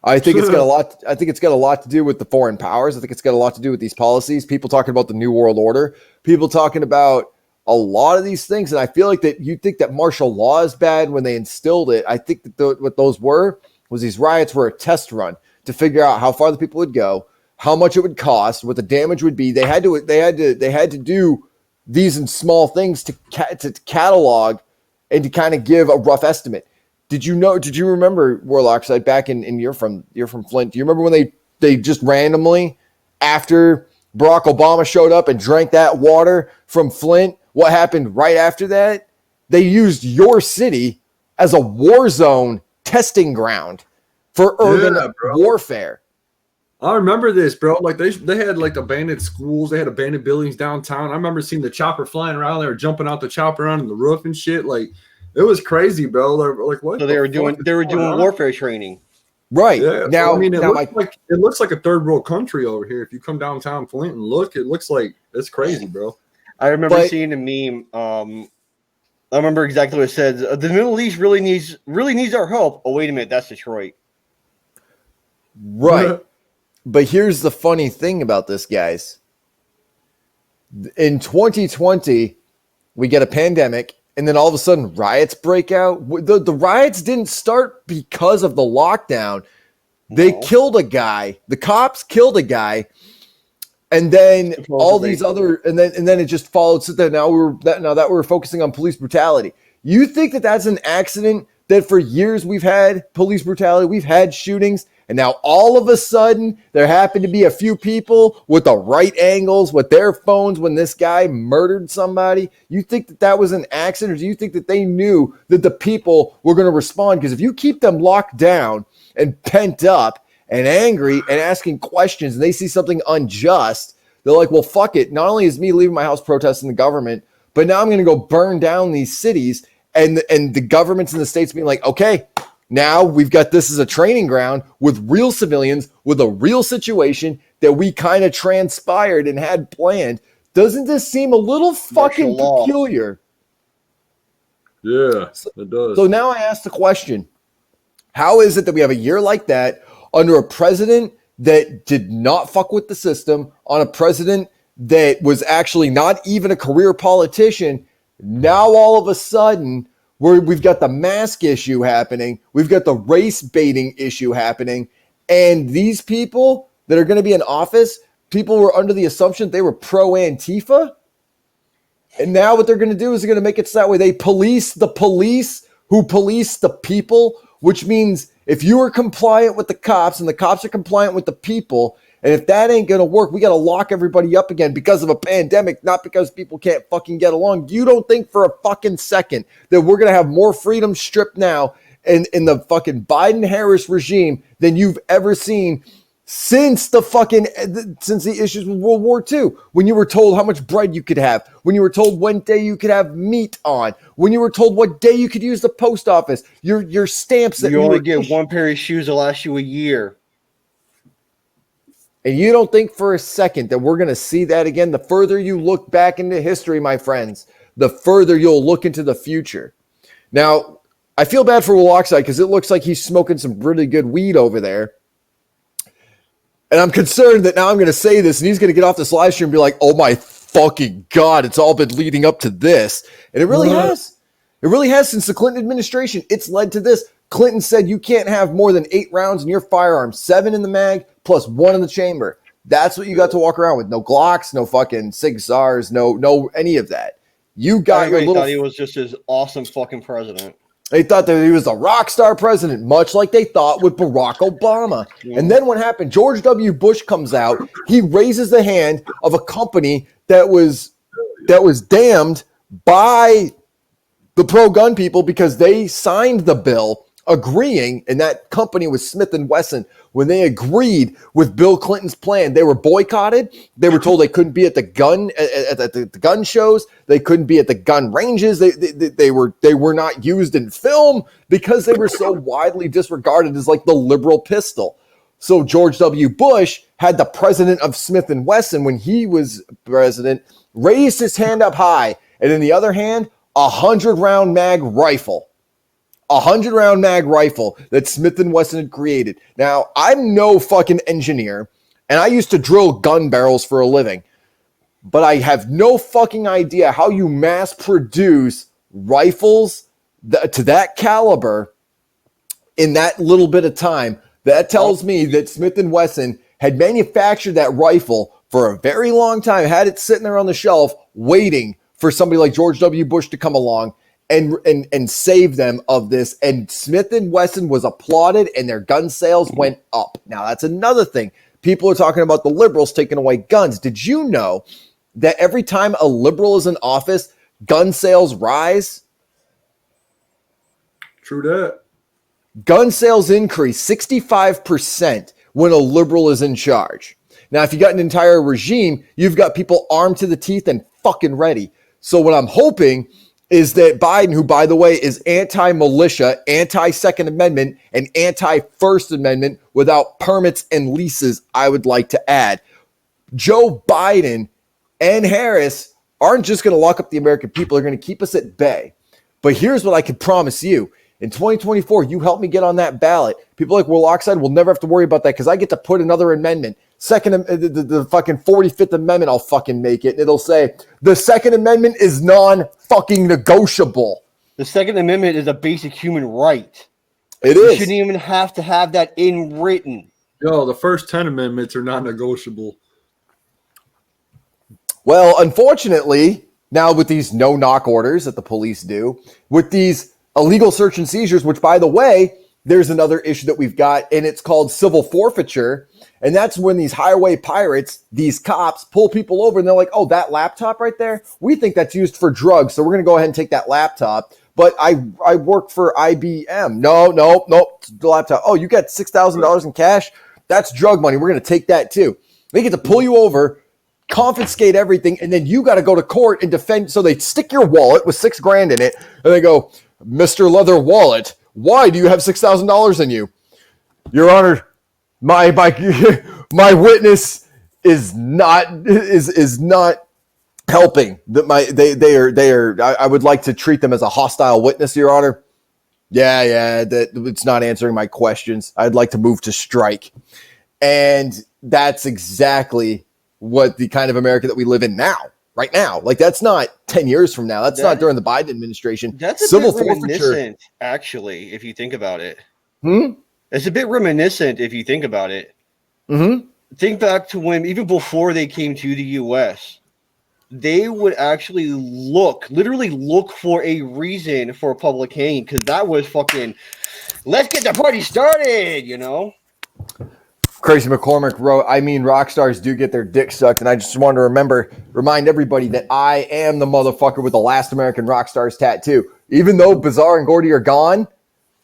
I think it's got a lot to do with the foreign powers. I think it's got a lot to do with these policies. People talking about the New World Order. People talking about a lot of these things. And I feel like that you think that martial law is bad when they instilled it. I think that what those was these riots were a test run to figure out how far the people would go, how much it would cost, what the damage would be. They had to do these in small things to catalog and to kind of give a rough estimate. Did you remember, Warloxide, back in you're from Flint? Do you remember when they just randomly, after Barack Obama showed up and drank that water from Flint, what happened right after that? They used your city as a war zone testing ground for urban warfare. I remember this, bro. Like they had like abandoned schools, they had abandoned buildings downtown. I remember seeing the chopper flying around. They were jumping out the chopper onto the roof and shit. Like, it was crazy, bro. They're like, what? So they were doing warfare training. Right. Yeah. Now, I mean, it looks like a third world country over here. If you come downtown Flint and look, it looks like it's crazy, bro. I remember seeing a meme. I remember exactly what it says. The Middle East really needs our help. Oh, wait a minute, that's Detroit. Right. But here's the funny thing about this, guys. In 2020, we get a pandemic, and then all of a sudden riots break out. The riots didn't start because of the lockdown. They killed a guy. The cops killed a guy. And then all these other, and then it just followed. So that now we're focusing on police brutality. You think that that's an accident? That for years we've had police brutality, we've had shootings, and now all of a sudden there happened to be a few people with the right angles with their phones when this guy murdered somebody. You think that that was an accident, or do you think that they knew that the people were going to respond? Because if you keep them locked down and pent up and angry and asking questions, and they see something unjust, they're like, well, fuck it. Not only is me leaving my house protesting the government, but now I'm going to go burn down these cities. And the governments in the states being like, okay, now we've got this as a training ground with real civilians, with a real situation that we kind of transpired and had planned. Doesn't this seem a little fucking peculiar? Yeah, it does. So now I ask the question, how is it that we have a year like that under a president that did not fuck with the system, on a president that was actually not even a career politician? Now all of a sudden, we've got the mask issue happening. We've got the race baiting issue happening. And these people that are going to be in office, people were under the assumption they were pro-Antifa. And now what they're going to do is they're going to make it so that way they police the police who police the people, which means if you are compliant with the cops and the cops are compliant with the people, and if that ain't going to work, we got to lock everybody up again because of a pandemic, not because people can't fucking get along. You don't think for a fucking second that we're going to have more freedom stripped now in the fucking Biden-Harris regime than you've ever seen since the issues with World War II, when you were told how much bread you could have, when you were told when day you could have meat on, when you were told what day you could use the post office, your stamps that you only get one pair of shoes that last you a year. And you don't think for a second that we're going to see that again? The further you look back into history, my friends, the further you'll look into the future. Now, I feel bad for Warloxide because it looks like he's smoking some really good weed over there. And I'm concerned that now I'm going to say this and he's going to get off this live stream and be like, oh my fucking God, it's all been leading up to this. And it really has. It really has since the Clinton administration. It's led to this. Clinton said you can't have more than 8 rounds in your firearm, 7 in the mag, plus 1 in the chamber. That's what you got to walk around with. No Glocks, no fucking Sig Sauers, no any of that. You got Everybody your little. Thought he was just his awesome fucking president. They thought that he was a rock star president, much like they thought with Barack Obama. Yeah. And then what happened? George W. Bush comes out. He raises the hand of a company that was damned by the pro-gun people because they signed the bill agreeing, and that company was Smith & Wesson. When they agreed with Bill Clinton's plan, they were boycotted. They were told they couldn't be at the gun shows. They couldn't be at the gun ranges. They were not used in film because they were so widely disregarded as like the liberal pistol. So George W. Bush had the president of Smith & Wesson, when he was president, raised his hand up high, and in the other hand, 100-round mag rifle. 100-round mag rifle that Smith & Wesson had created. Now, I'm no fucking engineer, and I used to drill gun barrels for a living, but I have no fucking idea how you mass produce rifles to that caliber in that little bit of time. That tells me that Smith & Wesson had manufactured that rifle for a very long time, had it sitting there on the shelf waiting for somebody like George W. Bush to come along and save them of this. And Smith & Wesson was applauded and their gun sales went up. Now, that's another thing. People are talking about the liberals taking away guns. Did you know that every time a liberal is in office, gun sales rise? True that. Gun sales increase 65% when a liberal is in charge. Now, if you got an entire regime, you've got people armed to the teeth and fucking ready. So what I'm hoping is that Biden, who, by the way, is anti-militia, anti-Second Amendment, and anti-First Amendment without permits and leases, I would like to add, Joe Biden and Harris aren't just going to lock up the American people. They're going to keep us at bay. But here's what I can promise you. In 2024, you help me get on that ballot. People like Warloxide will never have to worry about that because I get to put another amendment. The fucking 45th Amendment, I'll fucking make it. And it'll say, the Second Amendment is non-fucking negotiable. The Second Amendment is a basic human right. It is. You shouldn't even have to have that in written. Yo, the first 10 amendments are not negotiable. Well, unfortunately, now with these no-knock orders that the police do, with these illegal search and seizures, which, by the way, there's another issue that we've got, and it's called civil forfeiture. And that's when these highway pirates, these cops, pull people over, and they're like, oh, that laptop right there, we think that's used for drugs, so we're going to go ahead and take that laptop. But I work for IBM. No, the laptop. Oh, you got $6,000 in cash? That's drug money. We're going to take that too. They get to pull you over, confiscate everything, and then you got to go to court and defend. So they stick your wallet with $6,000 in it, and they go, Mr. Leather Wallet, why do you have $6,000 in you? Your Honor, my witness is not helping. That I would like to treat them as a hostile witness, Your Honor. Yeah, that it's not answering my questions. I'd like to move to strike. And that's exactly what the kind of America that we live in now, right now. Like, that's not 10 years from now. That's not during the Biden administration. That's a bit reminiscent, actually, if you think about it. It's a bit reminiscent if you think about it. Think back to when, even before they came to the U.S., they would actually literally look for a reason for a public hanging, because that was fucking, let's get the party started, you know? Crazy McCormick wrote, I mean, rock stars do get their dick sucked, and I just want to remind everybody that I am the motherfucker with the last American rock stars tattoo. Even though Bizarre and Gordy are gone,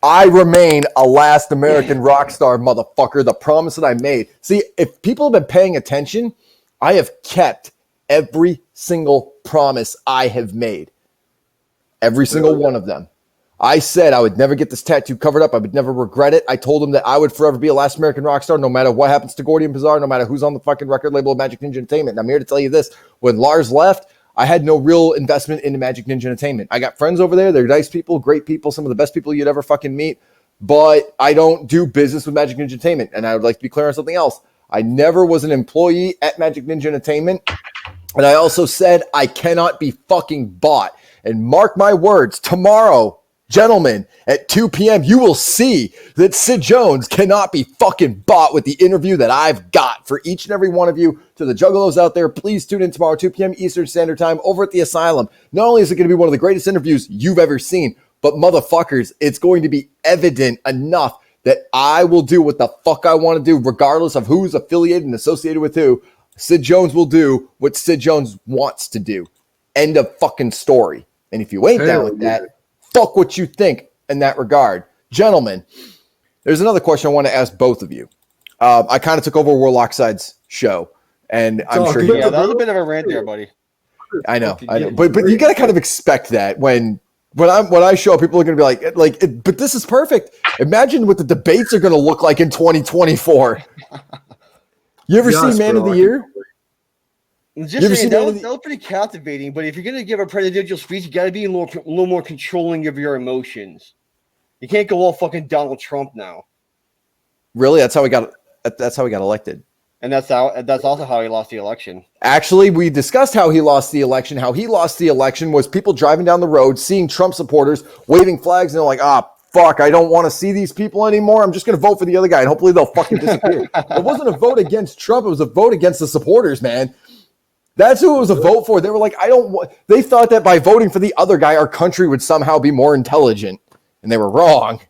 I remain a last American rock star motherfucker, the promise that I made. See, if people have been paying attention, I have kept every single promise I have made. Every single one of them. I said I would never get this tattoo covered up. I would never regret it. I told them that I would forever be a last American rock star, no matter what happens to Gordy and Bizarre, no matter who's on the fucking record label of Magic Ninja Entertainment. And I'm here to tell you this. When Lars left, I had no real investment into Magic Ninja Entertainment. I got friends over there. They're nice people, great people, some of the best people you'd ever fucking meet. But I don't do business with Magic Ninja Entertainment. And I would like to be clear on something else. I never was an employee at Magic Ninja Entertainment. And I also said I cannot be fucking bought. And mark my words, tomorrow, gentlemen, at 2 p.m., you will see that Sid Jones cannot be fucking bought with the interview that I've got for each and every one of you. To the juggalos out there, please tune in tomorrow, 2 p.m. Eastern Standard Time over at the Asylum. Not only is it going to be one of the greatest interviews you've ever seen, but motherfuckers, it's going to be evident enough that I will do what the fuck I want to do, regardless of who's affiliated and associated with who. Sid Jones will do what Sid Jones wants to do. End of fucking story. And if you ain't down with that, fuck what you think in that regard. Gentlemen, there's another question I want to ask both of you. I kind of took over Warloxide's show, and I'm sure that was a bit of a rant there, buddy. I know. But you got to kind of expect that when I show up, people are going to be like, but this is perfect. Imagine what the debates are going to look like in 2024. You ever see Man of the Year? Just saying, that was pretty captivating, but if you're going to give a presidential speech, you got to be a little more controlling of your emotions. You can't go all fucking Donald Trump now. Really? That's how we got elected. And that's also how he lost the election. Actually, we discussed how he lost the election. How he lost the election was people driving down the road, seeing Trump supporters waving flags, and they're like, fuck, I don't want to see these people anymore. I'm just going to vote for the other guy, and hopefully they'll fucking disappear. It wasn't a vote against Trump. It was a vote against the supporters, man. That's who it was a vote for. They were like, they thought that by voting for the other guy, our country would somehow be more intelligent. And they were wrong.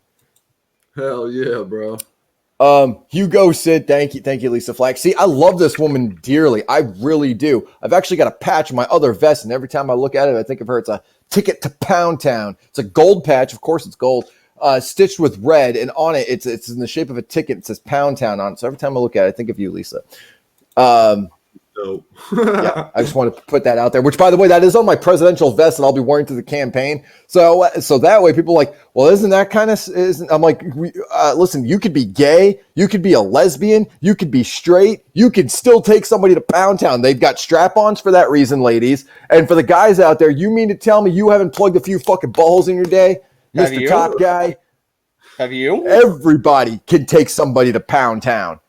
Hell yeah, bro. Hugo Sid, thank you, Lisa Flack. See, I love this woman dearly. I really do. I've actually got a patch on my other vest, and every time I look at it, I think of her. It's a ticket to Pound Town. It's a gold patch. Of course, it's gold. Stitched with red, and on it, it's in the shape of a ticket. It says Pound Town on it. So every time I look at it, I think of you, Lisa. dope. Yeah, I just want to put that out there, which, by the way, that is on my presidential vest that I'll be wearing to the campaign. So that way people are like, well, isn't that kind of, I'm like, listen, you could be gay, you could be a lesbian, you could be straight, you could still take somebody to Pound Town. They've got strap-ons for that reason, ladies. And for the guys out there, you mean to tell me you haven't plugged a few fucking balls in your day? Mr. Top Guy? Have you? Everybody can take somebody to Pound Town.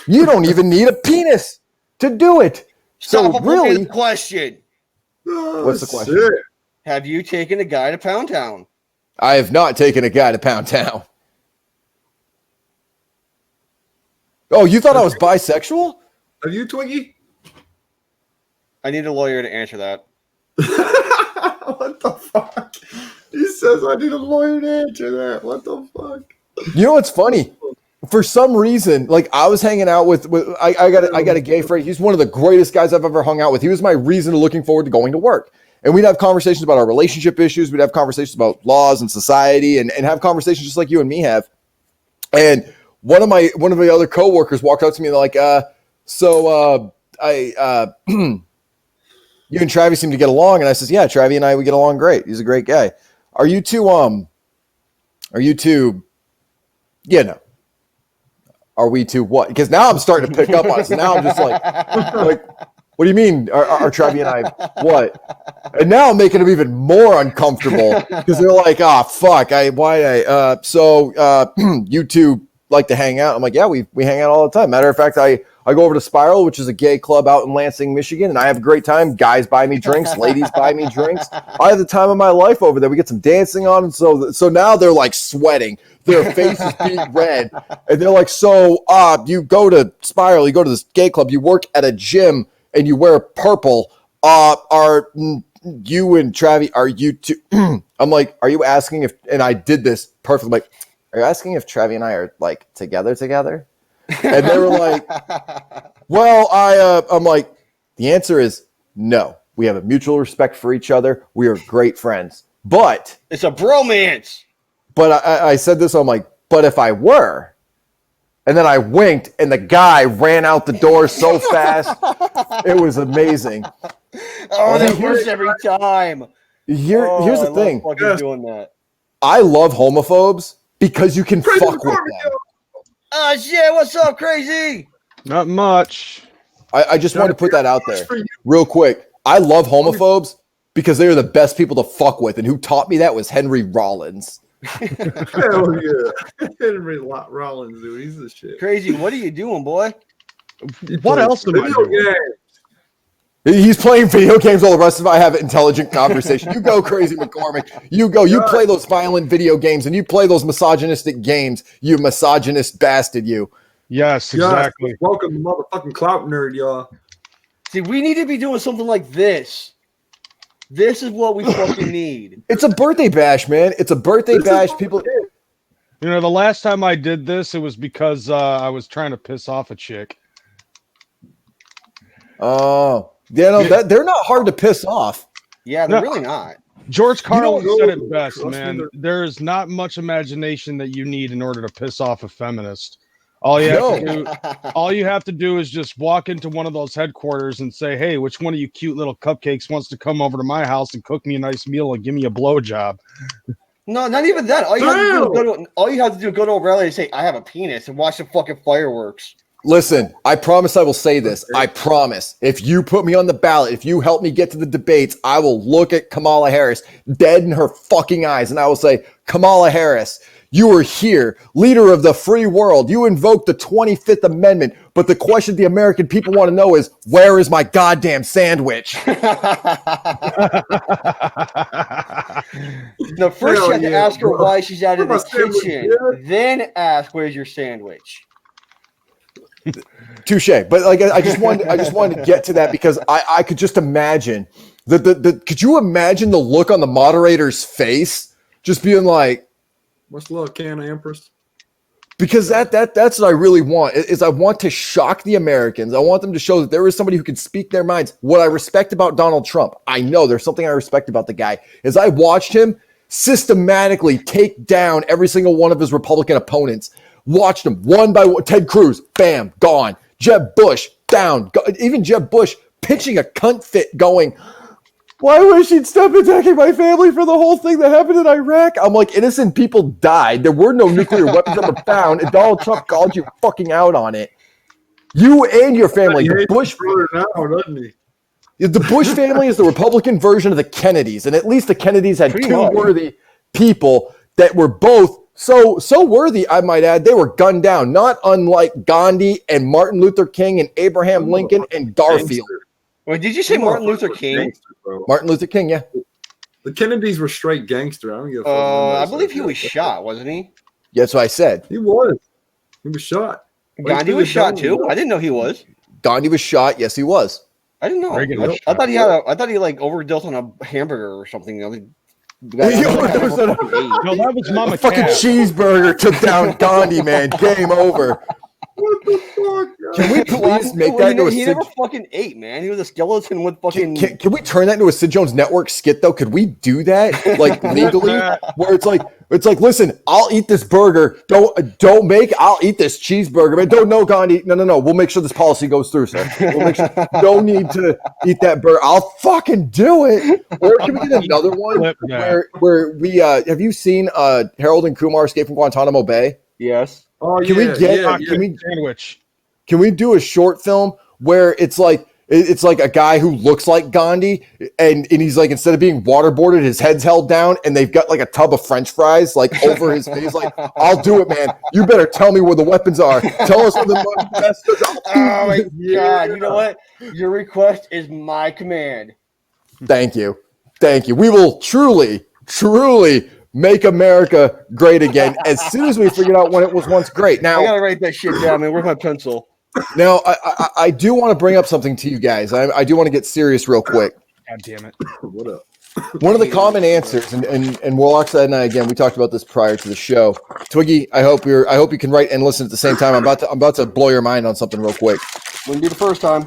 You don't even need a penis to do it. Stop So really, the question. What's the question? Shit. Have you taken a guy to Pound Town? I have not taken a guy to Pound Town. Oh, you thought I was bisexual? Have you, Twiggy? I need a lawyer to answer that. What the fuck? He says I need a lawyer to answer that. What the fuck? You know what's funny? For some reason, like I was hanging out with I got a gay friend. He's one of the greatest guys I've ever hung out with. He was my reason of looking forward to going to work. And we'd have conversations about our relationship issues. We'd have conversations about laws and society and have conversations just like you and me have. And one of the other coworkers walked up to me and like, you and Travis seem to get along. And I says, yeah, Travis and I, we get along great. He's a great guy. Are you two, yeah, no. Are we two what? Because now I'm starting to pick up on it. So now I'm just like, what do you mean? Are Travis and I what? And now I'm making them even more uncomfortable because they're like, fuck. You two like to hang out? I'm like, yeah, we hang out all the time. Matter of fact, I go over to Spiral, which is a gay club out in Lansing, Michigan, and I have a great time. Guys buy me drinks, ladies buy me drinks. I have the time of my life over there. We get some dancing on, and so now they're like sweating. Their faces being red, and they're like, so you go to Spiral, you go to this gay club, you work at a gym, and you wear purple. Are you and Travis? Are you two? I'm like, are you asking if? And I did this perfectly. I'm like, are you asking if Travis and I are like together? And they were like, well, I'm like, the answer is no. We have a mutual respect for each other. We are great friends, but it's a bromance. But I said this, I'm like, but if I were, and then I winked, and the guy ran out the door so fast, it was amazing. Oh, that hurts every time. Here's the thing. Doing that. I love homophobes because you can fuck with them. Oh, shit, what's up, crazy? Not much. I just want to put that out there real quick. I love homophobes because they are the best people to fuck with, and who taught me that was Henry Rollins. Hell yeah. Henry Rollins, dude. He's the shit. Crazy, what are you doing, boy? What else am I doing? He's playing video games. All the rest of I have an intelligent conversation. You go, Crazy McCormick. You go. You play those violent video games, and you play those misogynistic games. You misogynist bastard, you. Yes, exactly. Yes, welcome to motherfucking Clout Nerd, y'all. See, we need to be doing something like this. This is what we fucking need. It's a birthday bash, man. It's a birthday bash. People, you know, the last time I did this, it was because I was trying to piss off a chick. Oh, yeah, no, they're not hard to piss off. Yeah, they're really not. George Carlin said it best, man. There's not much imagination that you need in order to piss off a feminist. All you have to do is just walk into one of those headquarters and say, hey, which one of you cute little cupcakes wants to come over to my house and cook me a nice meal and give me a blowjob? No, not even that. All you have to do is go to a rally and say, I have a penis, and watch the fucking fireworks. Listen, I promise I will say this. I promise. If you put me on the ballot, if you help me get to the debates, I will look at Kamala Harris dead in her fucking eyes, and I will say, Kamala Harris, you are here, leader of the free world. You invoked the 25th Amendment, but the question the American people want to know is, where is my goddamn sandwich? No, first you have to ask her why she's out of the kitchen, then ask, where's your sandwich? Touche. But like, I just wanted to get to that because I could just imagine could you imagine the look on the moderator's face just being like, what's the little can of Empress? Because that's what I really want is I want to shock the Americans. I want them to show that there is somebody who can speak their minds. What I respect about Donald Trump, I know there's something I respect about the guy, is I watched him systematically take down every single one of his Republican opponents. Watched them one by one. Ted Cruz, bam, gone. Jeb Bush, down. Even Jeb Bush pitching a cunt fit going, why was she stop attacking my family for the whole thing that happened in Iraq? I'm like, innocent people died. There were no nuclear weapons ever found, and Donald Trump called you fucking out on it. You and your family. The Bush now, doesn't he? The Bush family is the Republican version of the Kennedys, and at least the Kennedys had two worthy people that were both so worthy, I might add. They were gunned down, not unlike Gandhi and Martin Luther King and Abraham Lincoln and Garfield. Wait, did you say Martin Luther King? Martin Luther King, yeah. The Kennedys were straight gangster. I don't give a fuck. I believe he was shot, wasn't he? Yeah, that's what I said. He was. He was shot. Gandhi was shot too. I didn't know he was. Gandhi was shot. Yes, he was. I didn't know. I thought he had. I thought he like overdosed on a hamburger or something. No, that was Mama fucking cheeseburger took down Gandhi, man. Game over. What the fuck? Can we please make that into a He never fucking ate, man. He was a skeleton with fucking. Can we turn that into a Sid Jones Network skit though? Could we do that like legally? Where it's like, listen, I'll eat this burger. I'll eat this cheeseburger, man. No, Gandhi. No. We'll make sure this policy goes through, sir. We'll make sure. Don't need to eat that burger. I'll fucking do it. Or can we get another one where we have you seen Harold and Kumar Escape from Guantanamo Bay? Yes. Oh, can we sandwich? Can we do a short film where it's like a guy who looks like Gandhi and he's like, instead of being waterboarded, his head's held down and they've got like a tub of French fries like over his face. Like, I'll do it, man. You better tell me where the weapons are. Tell us where the money is. Oh my God. You know what? Your request is my command. Thank you. We will truly make America great again as soon as we figured out when it was once great. Now, I gotta write that shit down, man. Where's my pencil? Now, I do want to bring up something to you guys. I do want to get serious real quick. God damn it. What up? One of the common answers, and Warloxide and I, again, we talked about this prior to the show. Twiggy, I hope you can write and listen at the same time. I'm about to blow your mind on something real quick. Wouldn't be the first time.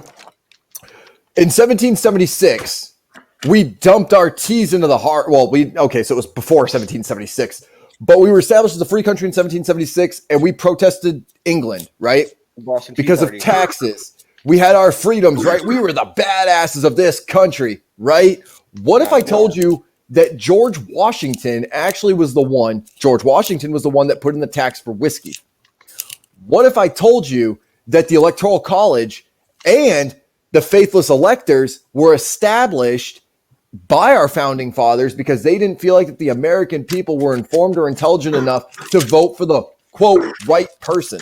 In 1776, we dumped our teas into the heart. Well, so it was before 1776, but we were established as a free country in 1776, and we protested England, right? Because of taxes. We had our freedoms, right? We were the badasses of this country, right? What if I told you that George Washington was the one that put in the tax for whiskey? What if I told you that the Electoral College and the faithless electors were established by our founding fathers because they didn't feel like that the American people were informed or intelligent enough to vote for the, quote, right person?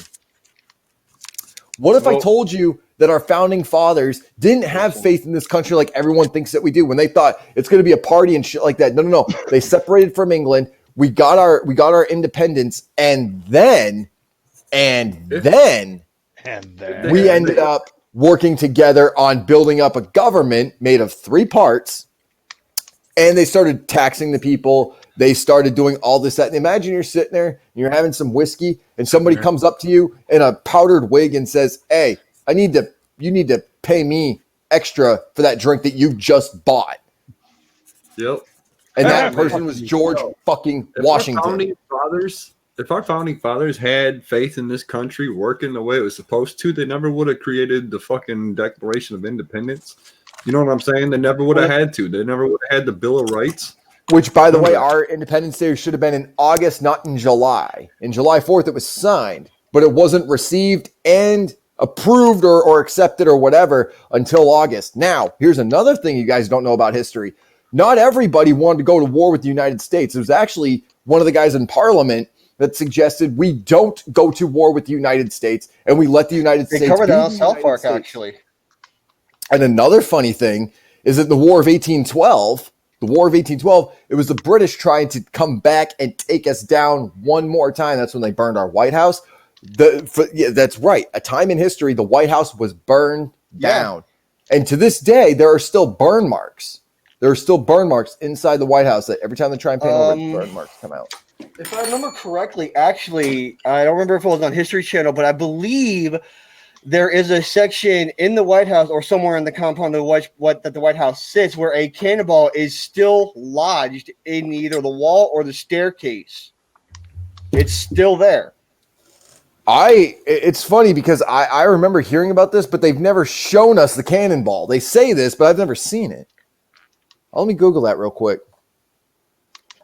What if I told you that our founding fathers didn't have faith in this country like everyone thinks that we do, when they thought it's going to be a party and shit like that? No. They separated from England. We got our independence, and then we ended up working together on building up a government made of three parts. And they started taxing the people. They started doing all this, that. And imagine you're sitting there, and you're having some whiskey, and somebody comes up to you in a powdered wig and says, "Hey, you need to pay me extra for that drink that you just bought." Yep. And that person was George fucking Washington. If our founding fathers had faith in this country working the way it was supposed to, they never would have created the fucking Declaration of Independence. You know what I'm saying? They never would have had to. They never would have had the Bill of Rights. Which, by the way, our Independence Day should have been in August, not in July. In July 4th, it was signed, but it wasn't received and approved or accepted or whatever until August. Now, here's another thing you guys don't know about history. Not everybody wanted to go to war with the United States. It was actually one of the guys in Parliament that suggested we don't go to war with the United States and we let the United States. They covered that on South Park, actually. And another funny thing is that the War of 1812, it was the British trying to come back and take us down one more time. That's when they burned our White House. That's right. A time in history, the White House was burned down. And to this day, there are still burn marks. There are still burn marks inside the White House that every time they try and paint over, burn marks come out. If I remember correctly, actually, I don't remember if it was on History Channel, but I believe there is a section in the White House or somewhere in the compound of that the White House sits where a cannonball is still lodged in either the wall or the staircase. It's still there. It's funny because I remember hearing about this, but they've never shown us the cannonball. They say this, but I've never seen it. Let me Google that real quick.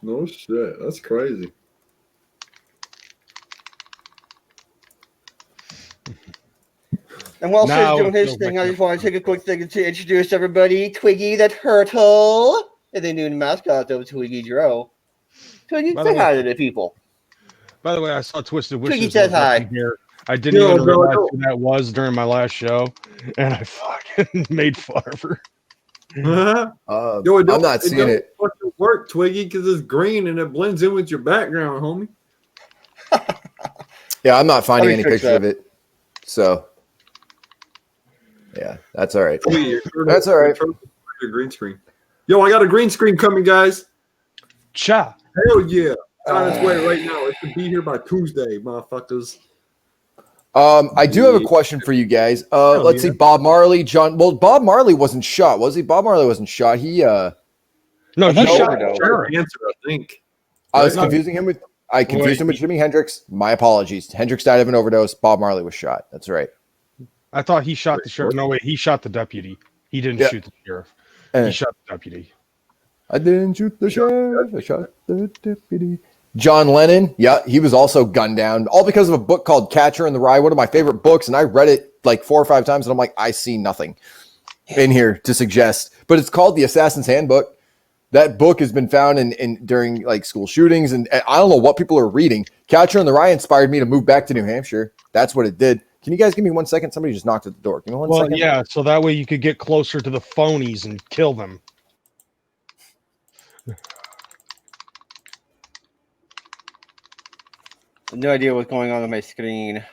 No shit. That's crazy. And while Sid's doing his thing, I just want to take a quick second to introduce everybody. Twiggy the Turtle is the new mascot of Twiggy Dro. Twiggy, say hi to the people. By the way, I saw Twisted Twiggy Wishes. says hi. Here. I didn't even realize who that was during my last show, and I fucking made fun of her. Yo, I'm not seeing it. Fucking work, Twiggy, because it's green and it blends in with your background, homie. Yeah, I'm not finding any pictures of it. So, yeah, that's all right. That's all right. Your green screen. Yo, I got a green screen coming, guys. Cha. Hell yeah. It's on its way right now. It should be here by Tuesday, motherfuckers. I do have a question for you guys. Let's see, Bob Marley, John. Well, Bob Marley wasn't shot, was he? Bob Marley wasn't shot. He no, he shot cancer, I think. I was confusing him with him with Jimi Hendrix. My apologies. Hendrix died of an overdose. Bob Marley was shot. That's right. I thought he shot the sheriff. No, wait, he shot the deputy. He didn't shoot the sheriff. He shot the deputy. I didn't shoot the sheriff. I shot the deputy. John Lennon, yeah, he was also gunned down, all because of a book called Catcher in the Rye, one of my favorite books, and I read it like 4 or 5 times, and I'm like, I see nothing in here to suggest. But it's called The Assassin's Handbook. That book has been found in during like school shootings, and I don't know what people are reading. Catcher in the Rye inspired me to move back to New Hampshire. That's what it did. Can you guys give me 1 second? Somebody just knocked at the door. Give me 1 second. Well, yeah, so that way you could get closer to the phonies and kill them. No idea what's going on my screen.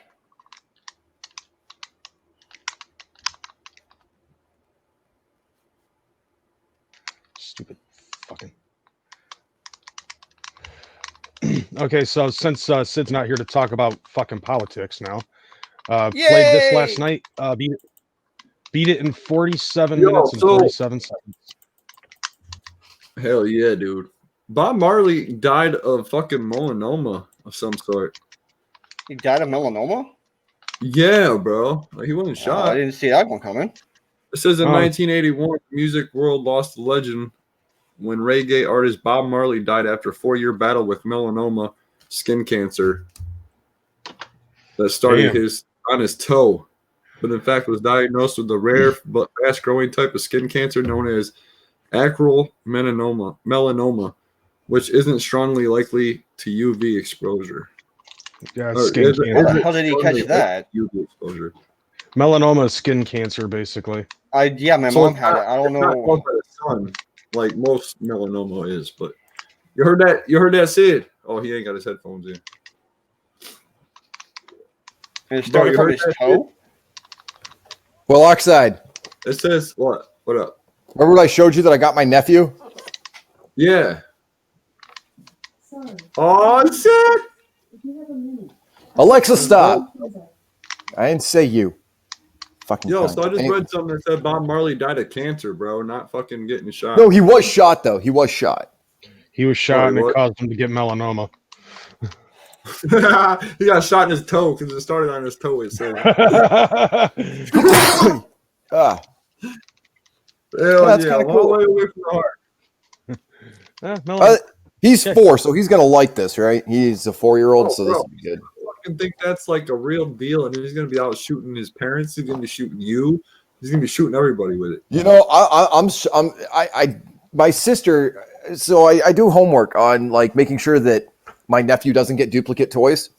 Stupid fucking. Okay, so since Sid's not here to talk about fucking politics now, played this last night. Beat it in 47 minutes and 47 seconds. Hell yeah, dude. Bob Marley died of fucking melanoma of some sort. He died of melanoma? Yeah, bro. He wasn't shot. I didn't see that one coming. It says in 1981, the music world lost a legend when reggae artist Bob Marley died after a 4-year battle with melanoma skin cancer that started on his toe, but in fact was diagnosed with a rare but fast-growing type of skin cancer known as acral melanoma, which isn't strongly likely to UV exposure. Yeah, skin cancer. How did he catch that? UV exposure. Melanoma is skin cancer, basically. My mom had it. I don't know. Not by the sun, like most melanoma is, but you heard that? You heard that, Sid? Oh, he ain't got his headphones in. And it started from his toe? Warloxide. It says what? What up? Remember when I showed you that I got my nephew? Yeah. Oh, shit. Alexa, stop. I didn't say you. Fucking Yo, cunt. so I just read something that said Bob Marley died of cancer, bro, not fucking getting shot. No, he was shot, though. He was shot. He was shot and it caused him to get melanoma. He got shot in his toe because it started on his toe, it said. Hell that's yeah, kind of long cool. way away from the heart. He's 4, so he's going to like this, right? He's a 4-year-old, so this will be good. I fucking think that's like a real deal, and he's going to be out shooting his parents. He's going to be shooting you. He's going to be shooting everybody with it. You know, my sister, so I do homework on like making sure that my nephew doesn't get duplicate toys.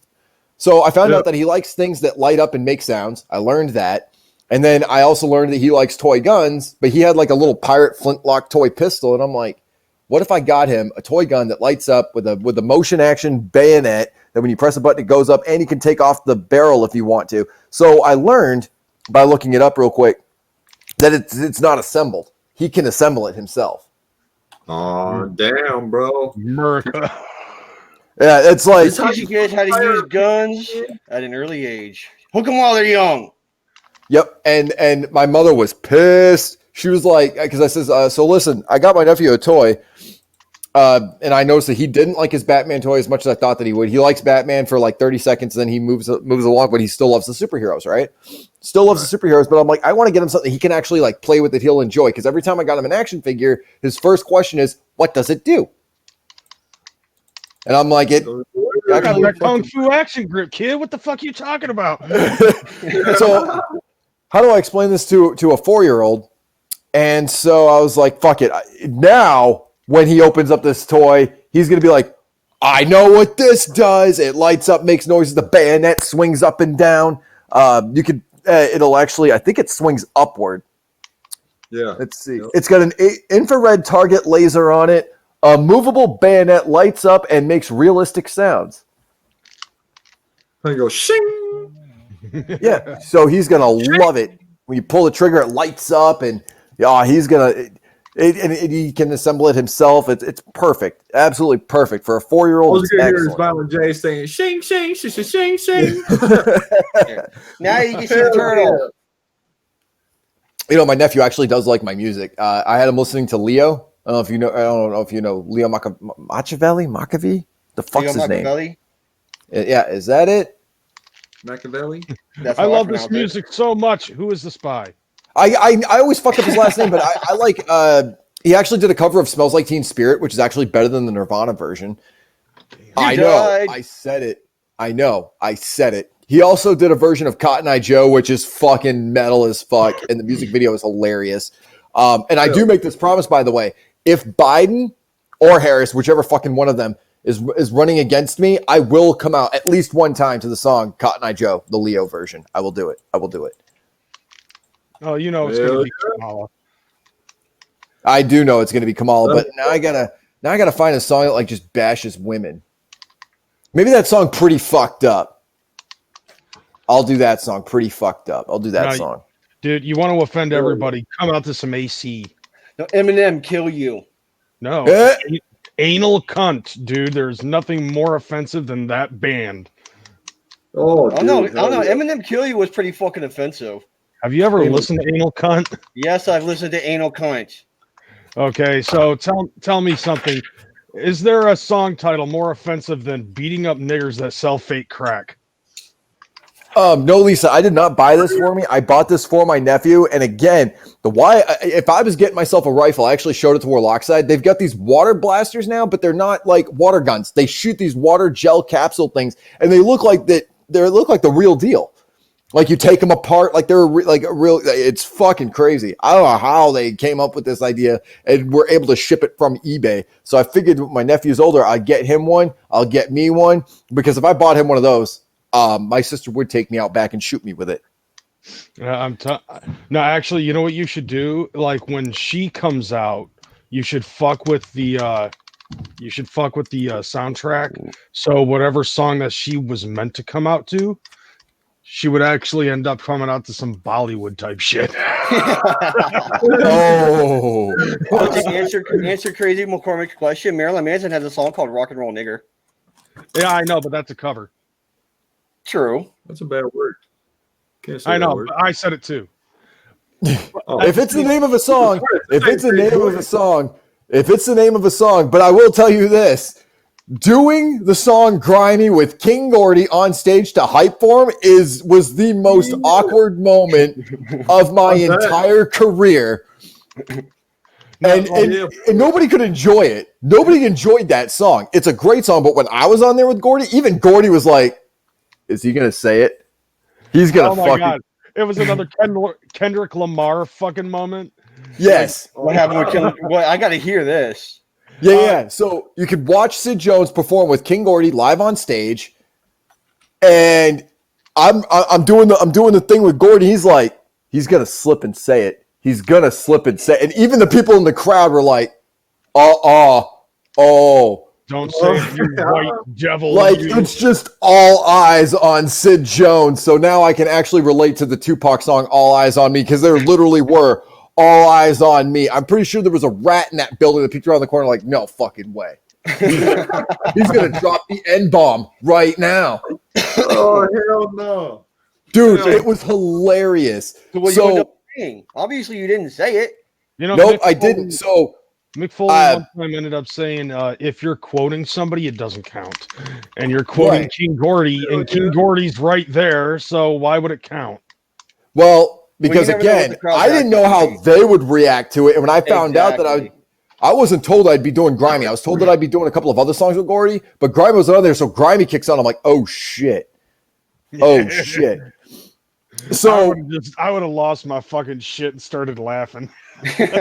So I found out that he likes things that light up and make sounds. I learned that. And then I also learned that he likes toy guns, but he had like a little pirate flintlock toy pistol. And I'm like, what if I got him a toy gun that lights up with a motion action bayonet that when you press a button, it goes up and you can take off the barrel if you want to. So I learned by looking it up real quick that it's not assembled. He can assemble it himself. Oh, damn, bro. America. Yeah, it's like Teach you guys how to use guns at an early age. Hook them while they're young. Yep, and my mother was pissed. She was like, because I says, so listen, I got my nephew a toy. and I noticed that he didn't like his Batman toy as much as I thought that he would. He likes Batman for like 30 seconds, then he moves along, but he still loves the superheroes, right? Still loves the superheroes, but I'm like, I want to get him something he can actually like play with that he'll enjoy. Because every time I got him an action figure, his first question is, "What does it do?" And I'm like, I got that Kung Fu action grip, kid. What the fuck are you talking about? So, how do I explain this to a 4-year-old? And so I was like, fuck it. Now, when he opens up this toy, he's going to be like, I know what this does. It lights up, makes noises. The bayonet swings up and down. It'll actually, I think it swings upward. Yeah. Let's see. Yep. It's got an infrared target laser on it. A movable bayonet lights up and makes realistic sounds. I go, shing. Yeah. So he's going to love it. When you pull the trigger, it lights up and he's going to... And he can assemble it himself. It's perfect, absolutely perfect for a 4-year-old. I was going to hear his Violent J saying "shing, shing, shing, shing, shing." Now you can see the turtle. You know, my nephew actually does like my music. I had him listening to Leo. I don't know if you know Leo Machiavelli. The fuck's his name? Yeah, is that it? Machiavelli. I love this music so much. Who is the spy? I always fuck up his last name, but I like. He actually did a cover of "Smells Like Teen Spirit," which is actually better than the Nirvana version. I know. I said it. I know. I said it. He also did a version of Cotton Eye Joe, which is fucking metal as fuck, and the music video is hilarious. And I do make this promise, by the way: if Biden or Harris, whichever fucking one of them is running against me, I will come out at least one time to the song "Cotton Eye Joe," the Leo version. I will do it. I will do it. Oh, you know it's going to be Kamala. I do know it's going to be Kamala, but now I gotta find a song that like just bashes women. Maybe that song "Pretty Fucked Up." I'll do that song. "Pretty Fucked Up." I'll do that song. Dude, you want to offend everybody? Come out to some AC. No, Eminem, kill you. No, anal cunt, dude. There's nothing more offensive than that band. Oh no, Eminem, kill you was pretty fucking offensive. Have you ever listened to Anal Cunt? Yes, I've listened to Anal Cunt. Okay, so tell me something. Is there a song title more offensive than "Beating Up Niggers That Sell Fake Crack"? No, Lisa, I did not buy this for me. I bought this for my nephew. And again, if I was getting myself a rifle, I actually showed it to Warloxide. They've got these water blasters now, but they're not like water guns. They shoot these water gel capsule things, and they look like that. They look like the real deal. Like you take them apart, like they're like a real. It's fucking crazy. I don't know how they came up with this idea and were able to ship it from eBay. So I figured my nephew's older, I'd get him one. I'll get me one, because if I bought him one of those, my sister would take me out back and shoot me with it. No, actually, you know what you should do? Like when she comes out, you should fuck with the soundtrack. So whatever song that she was meant to come out to, she would actually end up coming out to some Bollywood type shit. Oh. To answer Crazy McCormick's question, Marilyn Manson has a song called "Rock and Roll Nigger." Yeah, I know, but that's a cover. True. That's a bad word. Can't say I know, word. but I said it too. If it's the name of a song, if it's the name of a song, but I will tell you this. Doing the song "Grimy" with King Gordy on stage to hype for him was the most awkward moment of my entire career. And nobody could enjoy it. Nobody enjoyed that song. It's a great song, but when I was on there with Gordy, even Gordy was like, is he going to say it? He's going to fucking... God. It was another Kendrick Lamar fucking moment. Yes. Like, what happened with Kendrick? Well, I got to hear this. Yeah. So you could watch Sid Jones perform with King Gordy live on stage, and I'm doing the thing with Gordy. He's like, he's gonna slip and say it. He's gonna slip and say it. And even the people in the crowd were like, oh. Don't say it, you white devil. Like, it's just all eyes on Sid Jones. So now I can actually relate to the Tupac song "All Eyes on Me," because there literally were all eyes on me. I'm pretty sure there was a rat in that building that peeked around the corner like, no fucking way. He's going to drop the N-bomb right now. Oh, hell no. Dude, it was hilarious. So what you end up saying? Obviously, you didn't say it. Nope, I didn't. So Mick Foley one time ended up saying, if you're quoting somebody, it doesn't count. And you're quoting King Gordy, and King Gordy's right there, so why would it count? Well, because again, I didn't know how they would react to it. And when I found out that I wasn't told I'd be doing Grimy. I was told that I'd be doing a couple of other songs with Gordy, but Grimy was on there, so Grimy kicks on. I'm like, oh shit. Oh shit. So I would have lost my fucking shit and started laughing.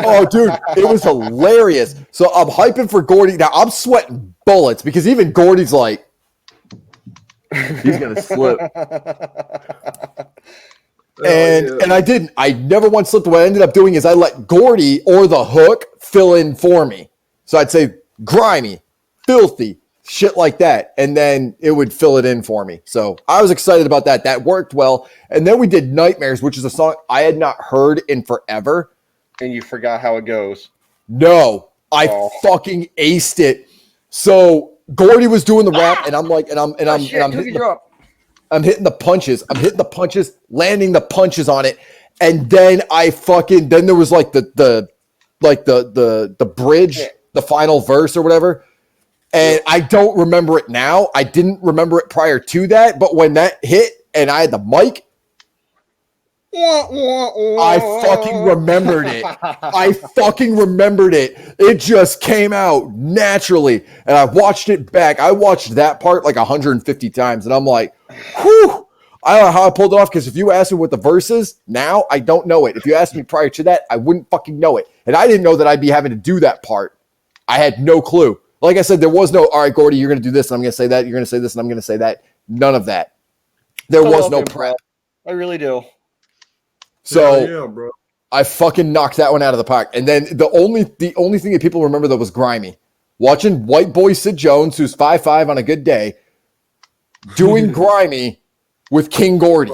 Oh, dude, it was hilarious. So I'm hyping for Gordy. Now I'm sweating bullets because even Gordy's like, he's gonna slip. And I didn't. I never once slipped. What I ended up doing is I let Gordy or the hook fill in for me. So I'd say grimy, filthy, shit like that. And then it would fill it in for me. So I was excited about that. That worked well. And then we did Nightmares, which is a song I had not heard in forever. And you forgot how it goes. No, I fucking aced it. So Gordy was doing the rap, and I'm like, I'm hitting the punches. I'm hitting the punches, landing the punches on it, and then then there was like the bridge, the final verse or whatever. And I don't remember it now. I didn't remember it prior to that, but when that hit and I had the mic, I fucking remembered it. It just came out naturally. And I watched it back. I watched that part like 150 times. And I'm like, whew. I don't know how I pulled it off, because if you ask me what the verse is now, I don't know it. If you asked me prior to that, I wouldn't fucking know it. And I didn't know that I'd be having to do that part. I had no clue. Like I said, there was no, all right, Gordy, you're going to do this, and I'm going to say that. You're going to say this, and I'm going to say that. None of that. There was no prep. I really do. So bro. I fucking knocked that one out of the park. And then the only thing that people remember that was grimy. Watching white boy Sid Jones, who's 5'5" on a good day, doing grimy with King Gordy.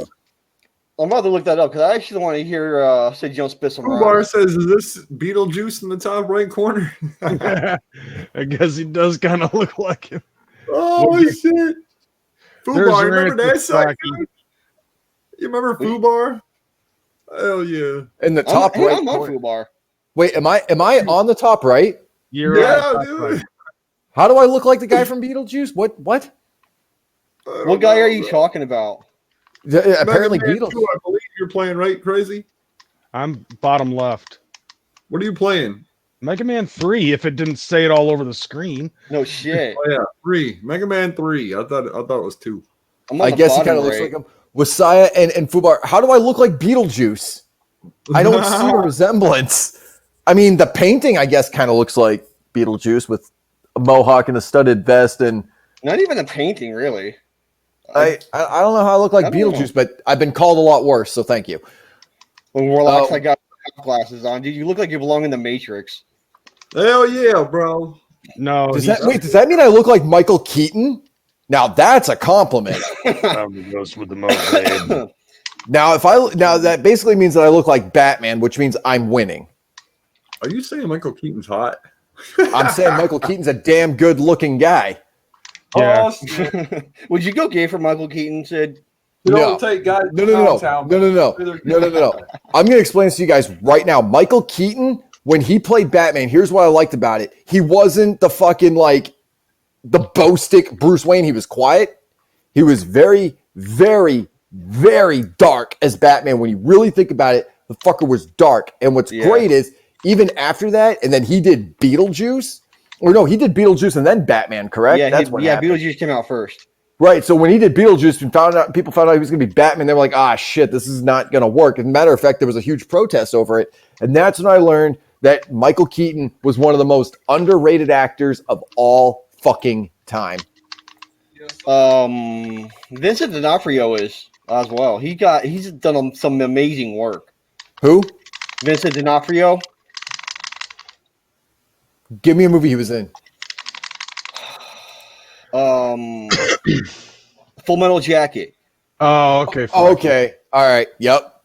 I'm about to look that up because I actually want to hear Sid Jones spit some rhymes. Bar says, is this Beetlejuice in the top right corner? I guess he does kind of look like him. Oh, shit. Fubar, remember that song? You remember Fubar? Hell yeah! In the top right. I'm on Fubar. Wait, am I on the top right? You're dude. Right. How do I look like the guy from Beetlejuice? What? What guy are you talking about? Apparently Beetlejuice. I believe you're playing right, Crazy. I'm bottom left. What are you playing? Mega Man 3. If it didn't say it all over the screen. No shit. Oh yeah, 3. Mega Man 3. I thought it was 2. I guess he kind of looks like him. Wasaya and Fubar, how do I look like Beetlejuice? I don't see a resemblance. I mean, the painting, I guess, kind of looks like Beetlejuice with a mohawk and a studded vest, and not even a painting, really. I don't know how I look like Beetlejuice, but I've been called a lot worse, so thank you. When Warloxide got glasses on, dude, you look like you belong in the Matrix. Hell yeah, bro. No. Does that mean I look like Michael Keaton? Now that's a compliment. Goes with the Now that basically means that I look like Batman, which means I'm winning. Are you saying Michael Keaton's hot? I'm saying Michael Keaton's a damn good looking guy. Yeah. Would you go gay for Michael Keaton, Sid? No. No. I'm going to explain this to you guys right now. Michael Keaton, when he played Batman, here's what I liked about it. He wasn't the fucking the bow-stick Bruce Wayne. He was quiet. He was very, very, very dark as Batman. When you really think about it, the fucker was dark. And what's great is, even after that, and then he did Beetlejuice. Or no, he did Beetlejuice and then Batman, correct? Yeah, That's what happened. Beetlejuice came out first. Right, so when he did Beetlejuice, people found out he was going to be Batman. They were like, ah, shit, this is not going to work. As a matter of fact, there was a huge protest over it. And that's when I learned that Michael Keaton was one of the most underrated actors of all fucking time. Vincent D'Onofrio is as well. He's done some amazing work. Who? Vincent D'Onofrio. Give me a movie he was in. Full Metal Jacket. Oh, okay. Okay. All right. Yep.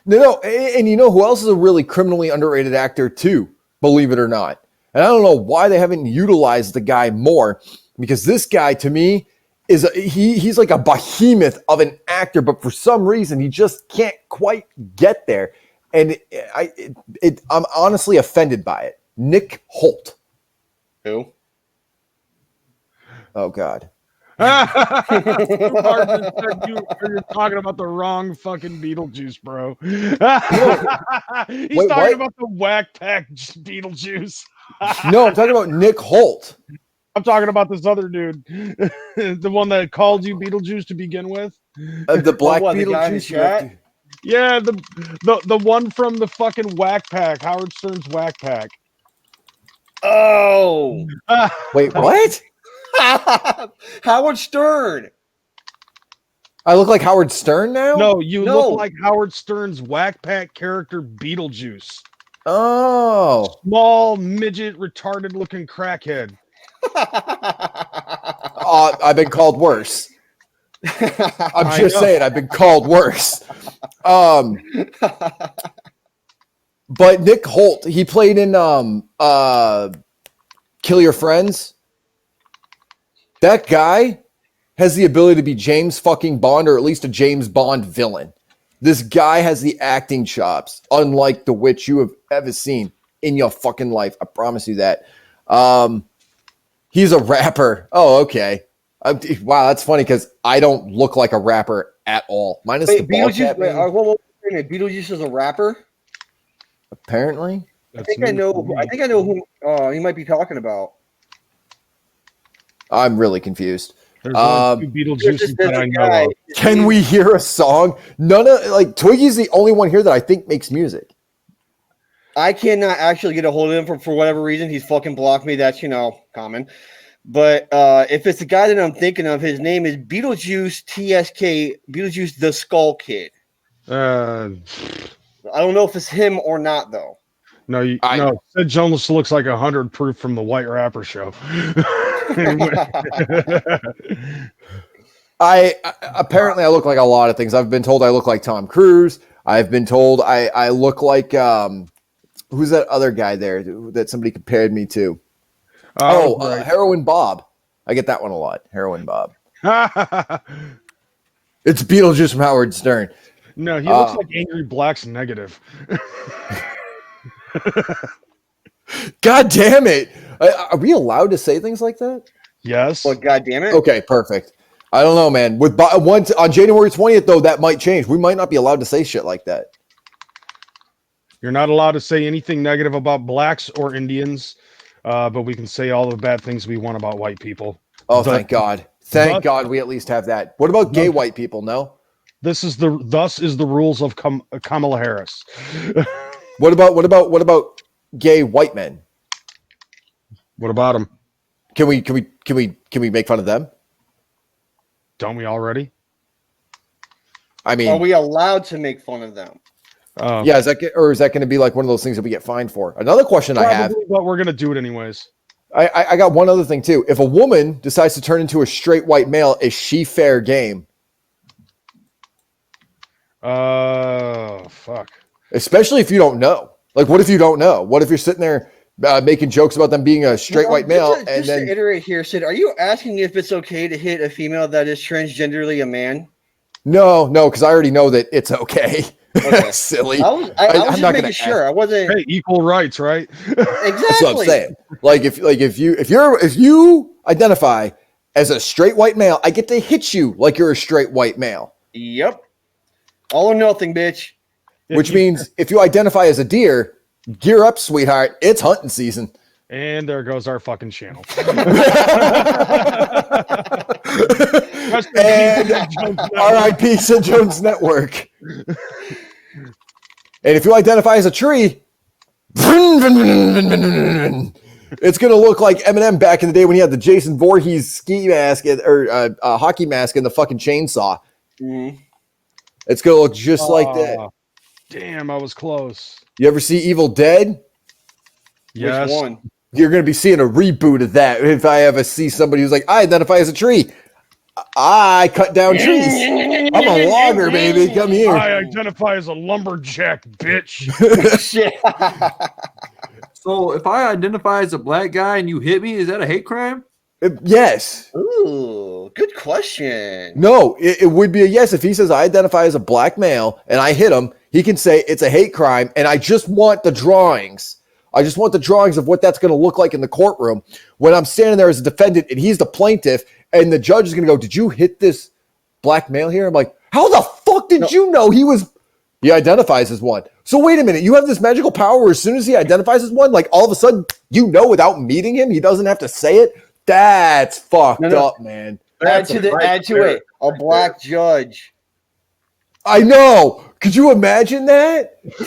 No. And you know who else is a really criminally underrated actor too? Believe it or not. And I don't know why they haven't utilized the guy more, because this guy to me is he's like a behemoth of an actor, but for some reason he just can't quite get there. And I'm honestly offended by it. Nick Holt. Who? Oh God. You're talking about the wrong fucking Beetlejuice, bro. He's talking about the whack pack Beetlejuice. No, I'm talking about Nick Holt. I'm talking about this other dude, the one that called you Beetlejuice to begin with. The black Beetlejuice. the guy in the chat? Yeah, the one from the fucking whack pack, Howard Stern's whack pack. Oh, wait, what? Howard Stern. I look like Howard Stern now? No, you look like Howard Stern's whack pack character Beetlejuice. Oh. Small, midget, retarded looking crackhead. I've been called worse. I'm just saying, I've been called worse. But Nick Holt, he played in Kill Your Friends. That guy has the ability to be James fucking Bond, or at least a James Bond villain. This guy has the acting chops, unlike the which you have ever seen in your fucking life. I promise you that. He's a rapper. Oh, okay. Wow, that's funny because I don't look like a rapper at all. Minus the ball cap. Beetlejuice is a rapper. Apparently, I think I know who you might be talking about. I'm really confused. There's only two Beetlejuices that I know of. Can we hear a song? None of Twiggy's the only one here that I think makes music. I cannot actually get a hold of him for whatever reason. He's fucking blocked me. That's common. But if it's the guy that I'm thinking of, his name is Beetlejuice TSK, Beetlejuice the Skull Kid. I don't know if it's him or not, though. No, Sid Jones looks like 100 proof from the White Rapper show. Apparently I look like a lot of things. I've been told I look like Tom Cruise. I've been told I look like who's that other guy there that somebody compared me to? Heroin Bob. I get that one a lot. Heroin Bob. It's Beetlejuice from Howard Stern. No, he looks like Angry Black's negative. God damn it. Are we allowed to say things like that? Yes. Well, God damn it. Okay, perfect. I don't know, man. On January 20th, though, that might change. We might not be allowed to say shit like that. You're not allowed to say anything negative about blacks or Indians, but we can say all the bad things we want about white people. Oh, thank God. Thank God we at least have that. What about gay white people? No? Thus is the rules of Kamala Harris. What about gay white men? What about them? Can we make fun of them? Don't we already? I mean, are we allowed to make fun of them? Yeah, is that going to be like one of those things that we get fined for? Another question I have, but we're going to do it anyways. I got one other thing too. If a woman decides to turn into a straight white male, is she fair game? Fuck. Especially if you don't know. Like, what if you don't know? What if you're sitting there making jokes about them being a straight white male? Just to iterate here, Sid, are you asking if it's okay to hit a female that is transgenderly a man? No, because I already know that it's okay. Silly. I was just making sure. I wasn't. Hey, equal rights, right? Exactly. That's what I'm saying. If you identify as a straight white male, I get to hit you like you're a straight white male. Yep. All or nothing, bitch. Which means if you identify as a deer, gear up, sweetheart. It's hunting season. And there goes our fucking channel. And R.I.P. Sid Jones Network. And if you identify as a tree, it's going to look like Eminem back in the day when he had the Jason Voorhees ski mask or hockey mask and the fucking chainsaw. Mm-hmm. It's going to look just like that. Damn, I was close. You ever see Evil Dead? Yes. Which one? You're going to be seeing a reboot of that. If I ever see somebody who's like, I identify as a tree. I cut down trees. I'm a logger, baby. Come here. I identify as a lumberjack, bitch. So if I identify as a black guy and you hit me, is that a hate crime? Yes. Ooh, good question. No, it would be a yes. If he says I identify as a black male and I hit him, he can say it's a hate crime and I just want the drawings I just want the drawings of what that's going to look like in the courtroom when I'm standing there as a defendant and he's the plaintiff and the judge is going to go, did you hit this black male here? I'm like, how the fuck did you know he identifies as one? So wait a minute, you have this magical power where as soon as he identifies as one, like all of a sudden, without meeting him, he doesn't have to say it? That's fucked up, man. Add to it, a black judge. I know. Could you imagine that? You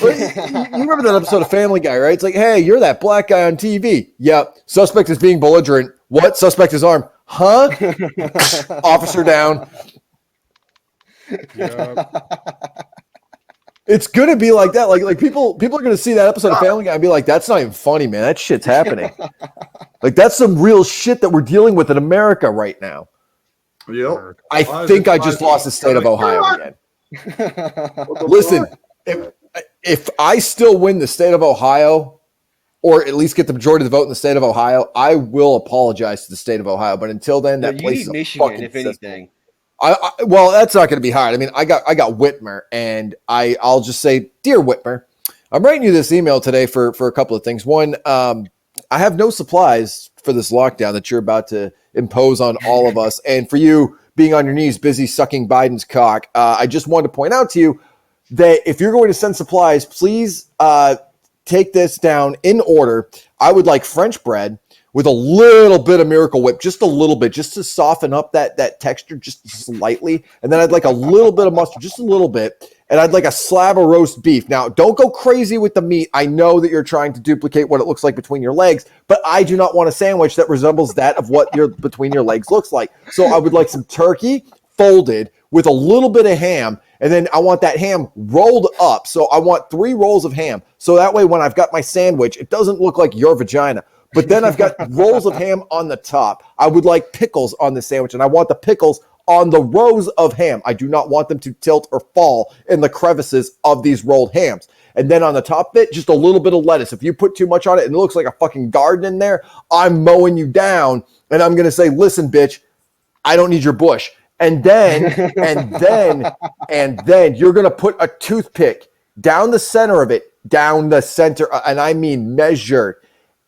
remember that episode of Family Guy, right? It's like, hey, you're that black guy on TV. Yep. Suspect is being belligerent. What? Suspect is armed. Huh? Officer down. Yep. It's gonna be like that. Like people are gonna see that episode of Family Guy and be like, "That's not even funny, man. That shit's happening." Like that's some real shit that we're dealing with in America right now. Yep. I think I just lost the state of Ohio again. Listen, if I still win the state of Ohio, or at least get the majority of the vote in the state of Ohio, I will apologize to the state of Ohio. But until then, that place is Michigan, if anything. Well, that's not going to be hard. I mean, I got Whitmer, and I'll just say, dear Whitmer, I'm writing you this email today for a couple of things. One, I have no supplies for this lockdown that you're about to impose on all of us, and for you being on your knees, busy sucking Biden's cock. I just wanted to point out to you that if you're going to send supplies, please take this down in order. I would like French bread with a little bit of Miracle Whip, just a little bit, just to soften up that texture just slightly. And then I'd like a little bit of mustard, just a little bit. And I'd like a slab of roast beef. Now, don't go crazy with the meat. I know that you're trying to duplicate what it looks like between your legs, but I do not want a sandwich that resembles that of what your between your legs looks like. So I would like some turkey folded with a little bit of ham. And then I want that ham rolled up. So I want 3 rolls of ham. So that way, when I've got my sandwich, it doesn't look like your vagina. But then I've got rolls of ham on the top. I would like pickles on the sandwich, and I want the pickles on the rows of ham. I do not want them to tilt or fall in the crevices of these rolled hams. And then on the top bit, just a little bit of lettuce. If you put too much on it and it looks like a fucking garden in there, I'm mowing you down, and I'm going to say, listen, bitch, I don't need your bush. And then you're going to put a toothpick down the center of it, down the center, and I mean measured.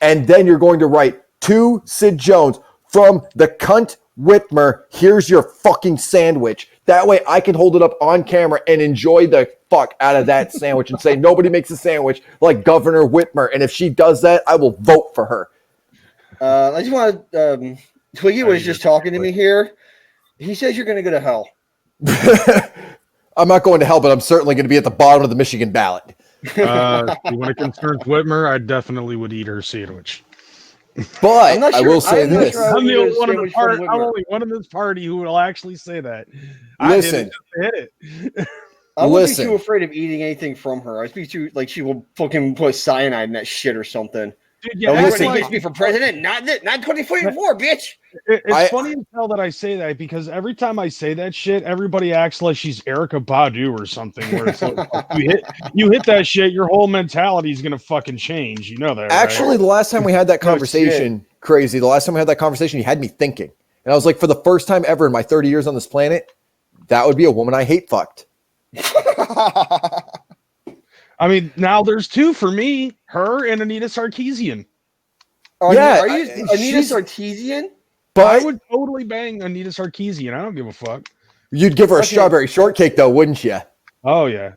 And then you're going to write to Sid Jones from the cunt Whitmer, here's your fucking sandwich. That way I can hold it up on camera and enjoy the fuck out of that sandwich and say nobody makes a sandwich like Governor Whitmer. And if she does that, I will vote for her. I just want to, Twiggy was just talking to me here. He says you're going to go to hell. I'm not going to hell, but I'm certainly going to be at the bottom of the Michigan ballot. When it concerns Whitmer, I definitely would eat her sandwich. But I will say this. I'm the only one in the party. I'm only one in this party who will actually say that. Listen. I hit it. I wouldn't be too afraid of eating anything from her. I'd be too, like, she will fucking put cyanide in that shit or something. Dude, yeah, listen, gets me for president, not 2024, bitch. It's funny as hell that I say that, because every time I say that shit, everybody acts like she's Erykah Badu or something. Where it's like, you hit that shit, your whole mentality is gonna fucking change. You know that, actually, right? The last time we had that conversation, crazy. The last time we had that conversation, you had me thinking, and I was like, for the first time ever in my 30 years on this planet, that would be a woman I hate fucked. I mean, now there's 2 for me, her and Anita Sarkeesian. Are you Anita Sarkeesian? But I would totally bang Anita Sarkeesian. I don't give a fuck. You'd give her a strawberry shortcake, though, wouldn't you? Oh, yeah.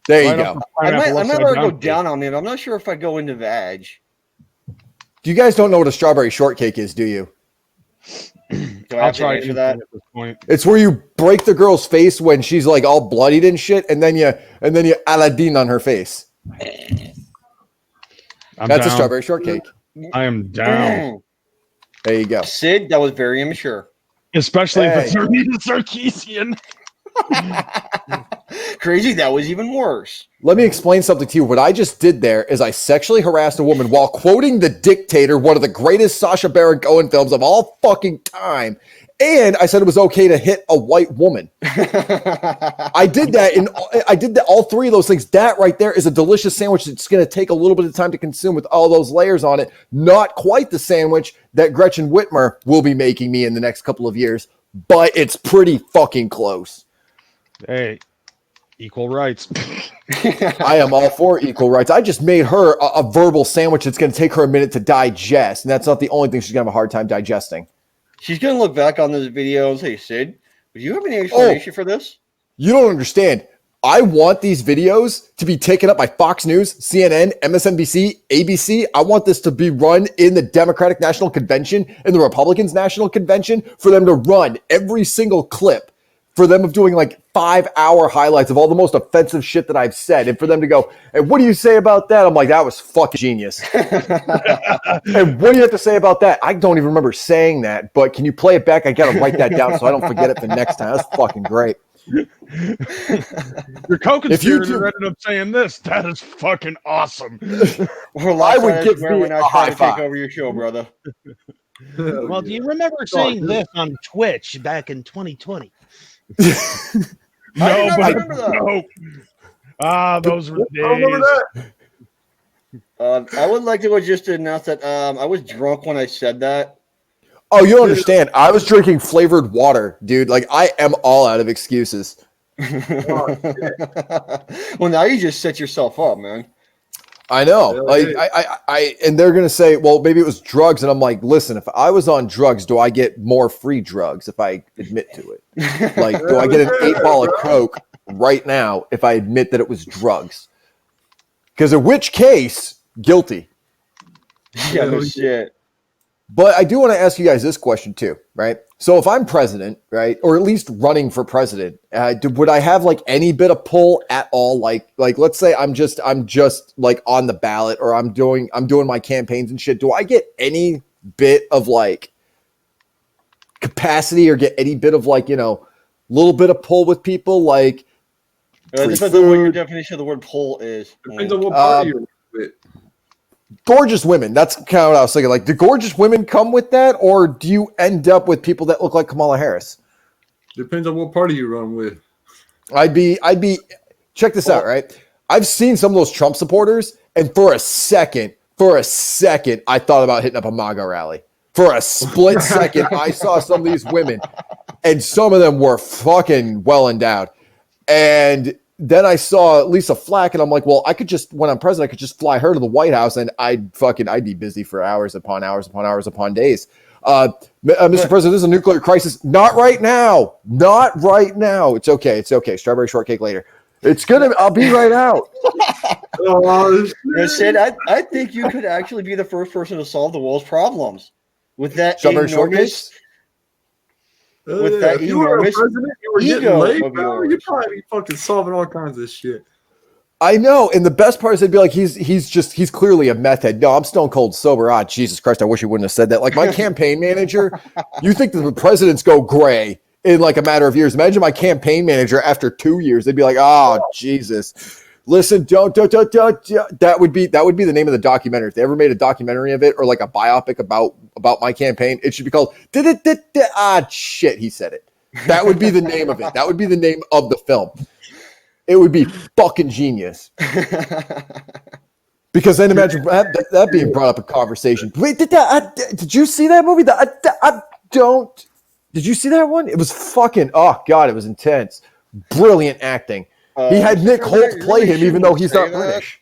There you go. I might go down on it. I'm not sure if I go into vag. You guys don't know what a strawberry shortcake is, do you? I'll try for that. At this point. It's where you break the girl's face when she's like all bloodied and shit, and then you Aladdin on her face. That's a strawberry shortcake. I am down. There you go. Sid, that was very immature. Especially if it's Anita Sarkeesian. Crazy, that was even worse. Let me explain something to you. What I just did there is I sexually harassed a woman while quoting The Dictator, one of the greatest Sacha Baron Cohen films of all fucking time. And I said it was okay to hit a white woman. I did that, and I did that, all 3 of those things. That right there is a delicious sandwich that's going to take a little bit of time to consume with all those layers on it. Not quite the sandwich that Gretchen Whitmer will be making me in the next couple of years, but it's pretty fucking close. Hey, Equal rights. I am all for equal rights. I just made her a verbal sandwich that's going to take her a minute to digest, and that's not the only thing she's going to have a hard time digesting. She's going to look back on this video and say, Sid, do you have any explanation for this? You don't understand. I want these videos to be taken up by Fox News, CNN, MSNBC, ABC. I want this to be run in the Democratic National Convention and the Republicans National Convention for them to run every single clip, for them of doing like 5-hour highlights of all the most offensive shit that I've said, and for them to go, and what do you say about that? I'm like, that was fucking genius. And what do you have to say about that? I don't even remember saying that, but can you play it back? I got to write that down so I don't forget it the next time. That's fucking great. Your co-conspirator ended up saying this. That is fucking awesome. I would give you a high five. Take over your show, brother. Well, do you remember saying this on Twitch back in 2020? No. Those were days. I would like to just announce that I was drunk when I said that. Oh, you don't understand. I was drinking flavored water, dude. Like, I am all out of excuses. Well, now you just set yourself up, man. I know. Like, I and they're gonna say, well, maybe it was drugs, and I'm like, listen, if I was on drugs, do I get more free drugs if I admit to it? Like, do I get an 8-ball of coke right now if I admit that it was drugs? Because in which case, guilty. Yeah, no shit. But I do want to ask you guys this question too, right? So if I'm president, right, or at least running for president, would I have like any bit of pull at all? Like let's say I'm just like on the ballot, or I'm doing my campaigns and shit. Do I get any bit of like capacity, or get any bit of like, little bit of pull with people? Like, it depends on what your definition of the word pull is. Depends on what party you're with. Gorgeous women. That's kind of what I was thinking. Like, do gorgeous women come with that, or do you end up with people that look like Kamala Harris? Depends on what party you run with. I'd be. Check this out, right? I've seen some of those Trump supporters, and for a second, I thought about hitting up a MAGA rally. For a split second, I saw some of these women, and some of them were fucking well endowed. And then I saw Lisa Flack, and I'm like, well, I could just, when I'm president, I could just fly her to the White House, and I'd be busy for hours upon days. Mr. President, this is a nuclear crisis. Not right now. It's okay. Strawberry shortcake later. I'll be right out. Sid, I think you could actually be the first person to solve the world's problems with that strawberry shortcake. With that if you were a president, you were getting laid, bro. You'd probably be fucking solving all kinds of shit. I know, and the best part is they'd be like, he's clearly a meth head. No, I'm stone cold sober. Ah, Jesus Christ, I wish he wouldn't have said that. Like, my campaign manager, you think that the presidents go gray in like a matter of years. Imagine my campaign manager after 2 years. They'd be like, oh, Jesus. Listen, don't. That would be the name of the documentary. If they ever made a documentary of it, or like a biopic about my campaign, it should be called shit, he said it. That would be the name of it. That would be the name of the film. It would be fucking genius. Because then imagine that being brought up in conversation. Wait, did you see that movie? Did you see that one? It was fucking, oh God, it was intense. Brilliant acting. He had Nick Holt play him, even though he's not British.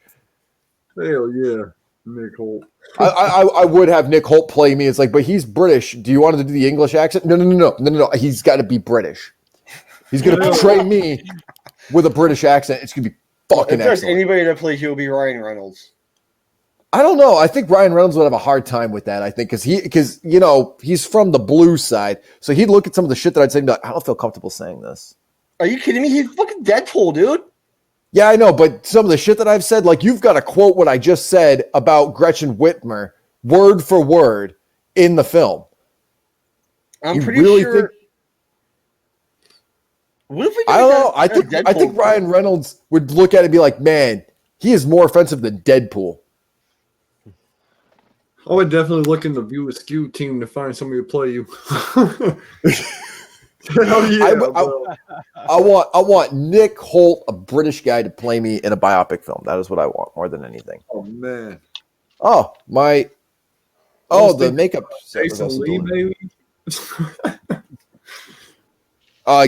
Hell yeah, Nick Holt. I would have Nick Holt play me. It's like, but he's British. Do you want him to do the English accent? No. He's got to be British. He's going to portray me with a British accent. It's going to be fucking excellent. If there's anybody that plays you, it'll be Ryan Reynolds. I don't know. I think Ryan Reynolds would have a hard time with that. I think because he's from the blue side, so he'd look at some of the shit that I'd say and be like, I don't feel comfortable saying this. Are you kidding me? He's fucking Deadpool, dude. Yeah, I know, but some of the shit that I've said, like, you've got to quote what I just said about Gretchen Whitmer, word for word, in the film. I'm pretty sure. What if we I don't know. I think Ryan Reynolds would look at it and be like, man, he is more offensive than Deadpool. I would definitely look in the View Askew team to find somebody to play you. Hell yeah, I want Nick Holt, a British guy, to play me in a biopic film. That is what I want more than anything. Oh man. Oh my. Oh, the makeup. Jason Lee, maybe.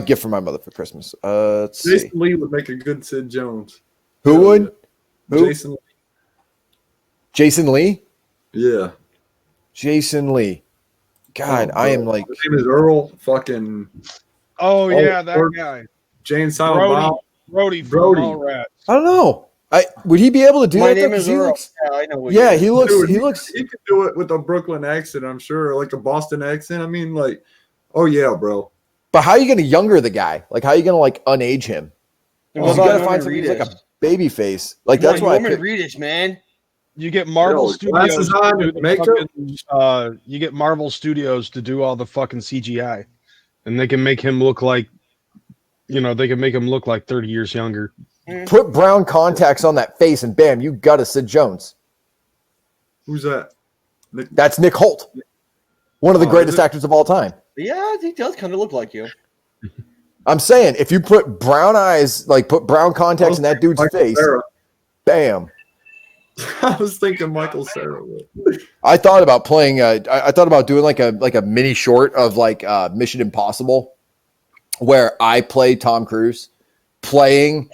Gift for my mother for Christmas. Let's Jason see. Lee would make a good Sid Jones. Who would? Who? Jason Lee. Jason Lee? Yeah. Jason Lee. God, I am like. His name is Earl fucking. Oh yeah, that guy. Jane Silent Bob. Brody from Mallrats. I don't know. Would he be able to do My that? name is Earl. Yeah, I know what he looks. Dude, he looks. He could do it with a Brooklyn accent, I'm sure, like a Boston accent. I mean, like, oh yeah, bro. But how are you going to younger the guy? Like, how are you going to like unage him? What You got to about find somebody who's like a baby face. Like that's why. Norman Reedus, man. You get Marvel Studios. On, to do you get Marvel Studios to do all the fucking CGI, and they can make him look like, they can make him look like 30 years younger. Put brown contacts on that face, and bam, you got a Sid Jones. Who's that? That's Nick Holt, one of the greatest actors of all time. Yeah, he does kind of look like you. I'm saying, if you put brown eyes, like put brown contacts in that dude's face, bam. I was thinking Michael Cera. I thought about playing. I thought about doing like a mini short of like Mission Impossible, where I play Tom Cruise, playing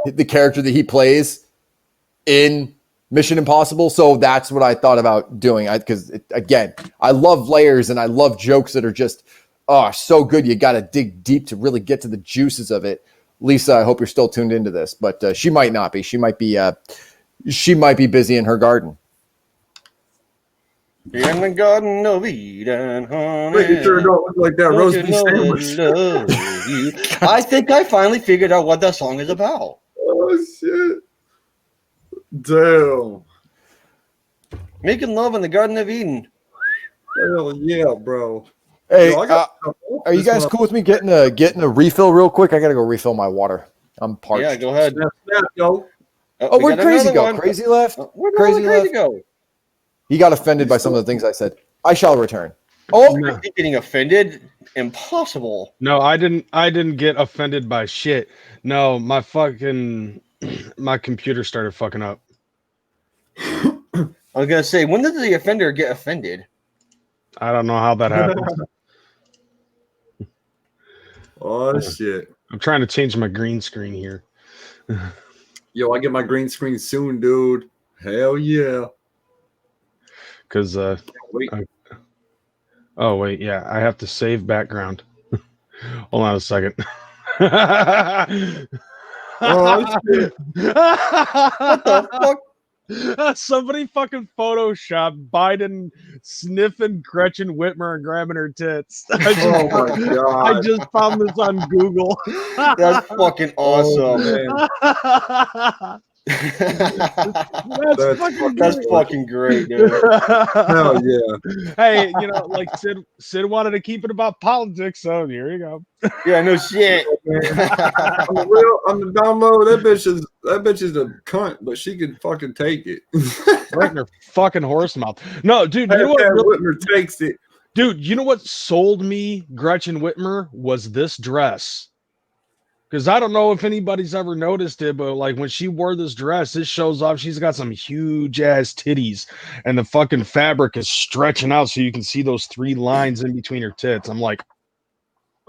the character that he plays in Mission Impossible. So that's what I thought about doing. Because again, I love layers and I love jokes that are just so good. You got to dig deep to really get to the juices of it. Lisa, I hope you're still tuned into this, but she might not be. She might be busy in her garden. In the Garden of Eden, honey. Pretty sure it don't look like that roast beef sandwich. I think I finally figured out what that song is about. Oh shit! Damn. Making love in the Garden of Eden. Hell yeah, bro. Hey, are you guys cool with me getting a refill real quick? I gotta go refill my water. I'm parched. Yeah, go ahead. Snap, yo. Where'd Crazy go? Crazy left? Where'd Crazy left? go? He got offended by some of the things I said. I shall return. Oh, no. Getting offended? Impossible. No, I didn't get offended by shit. No, my computer started fucking up. I was gonna say, when did the offender get offended? I don't know how that happened. Oh shit! I'm trying to change my green screen here. Yo, I get my green screen soon, dude. Hell yeah! Because oh wait, yeah, I have to save background. Hold on a second. Oh shit! What the fuck? Somebody fucking photoshopped Biden sniffing Gretchen Whitmer and grabbing her tits. Oh my god! I just found this on Google. That's fucking awesome. Oh, that's fucking great, dude. Hell yeah! Hey, like Sid wanted to keep it about politics, so here you go. Yeah, no shit. On the down low, that bitch is a cunt, but she can fucking take it. Right in her fucking horse mouth. No, dude, you know what Whitmer takes it. Dude, you know what sold me Gretchen Whitmer was this dress. Because I don't know if anybody's ever noticed it, but like when she wore this dress, it shows off she's got some huge ass titties, and the fucking fabric is stretching out so you can see those 3 lines in between her tits. I'm like,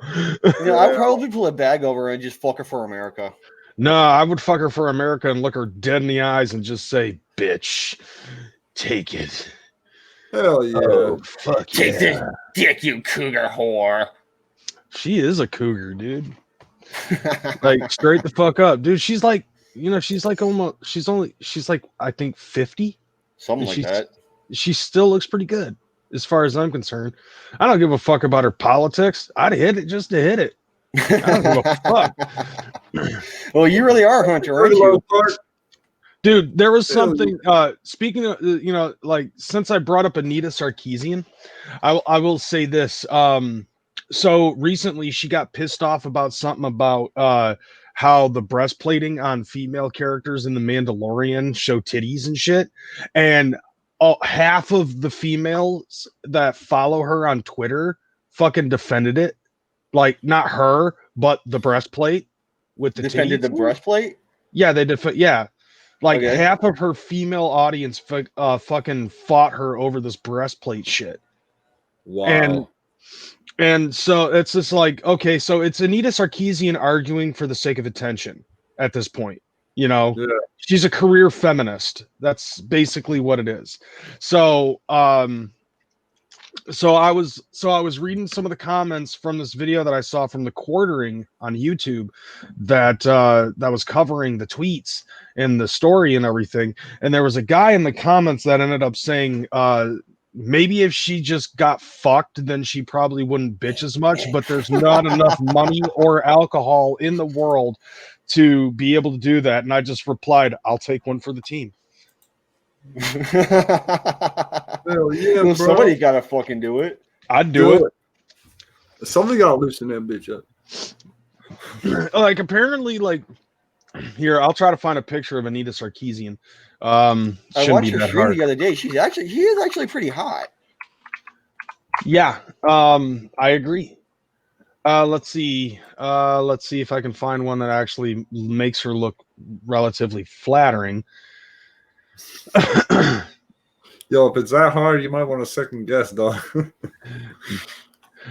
I'd probably pull a bag over and just fuck her for America. No, I would fuck her for America and look her dead in the eyes and just say, "Bitch, take it." Hell yeah! Oh, fuck take this dick, you cougar whore. She is a cougar, dude. Like straight the fuck up, dude. She's like, she's like I think 50, something like that. She still looks pretty good as far as I'm concerned. I don't give a fuck about her politics. I'd hit it just to hit it. I don't give a fuck. Well, you really are Hunter, aren't you? Dude, there was something speaking of like, since I brought up Anita Sarkeesian, I will say this. So recently she got pissed off about something about how the breastplating on female characters in The Mandalorian show titties and shit. And half of the females that follow her on Twitter fucking defended it. Like, not her, but the breastplate with the defended titties. The breastplate? Yeah, they yeah. Like half of her female audience fucking fought her over this breastplate shit. Wow. And And so it's just like, okay, so it's Anita Sarkeesian arguing for the sake of attention at this point. You know, Yeah. she's a career feminist. That's basically what it is. So, so I was reading some of the comments from this video that I saw from the Quartering on YouTube that that was covering the tweets and the story and everything. And there was a guy in the comments that ended up saying, maybe if she just got fucked, then she probably wouldn't bitch as much, but there's not enough money or alcohol in the world to be able to do that. And I just replied, I'll take one for the team. Hell yeah, bro. Somebody gotta fucking do it. I'd do it. Somebody gotta loosen that bitch up. Like, apparently, like, here, I'll try to find a picture of Anita Sarkeesian. I watched her stream the other day. She is actually pretty hot. Yeah, I agree. Let's see if I can find one that actually makes her look relatively flattering. Yo, if it's that hard, you might want to second guess, dog.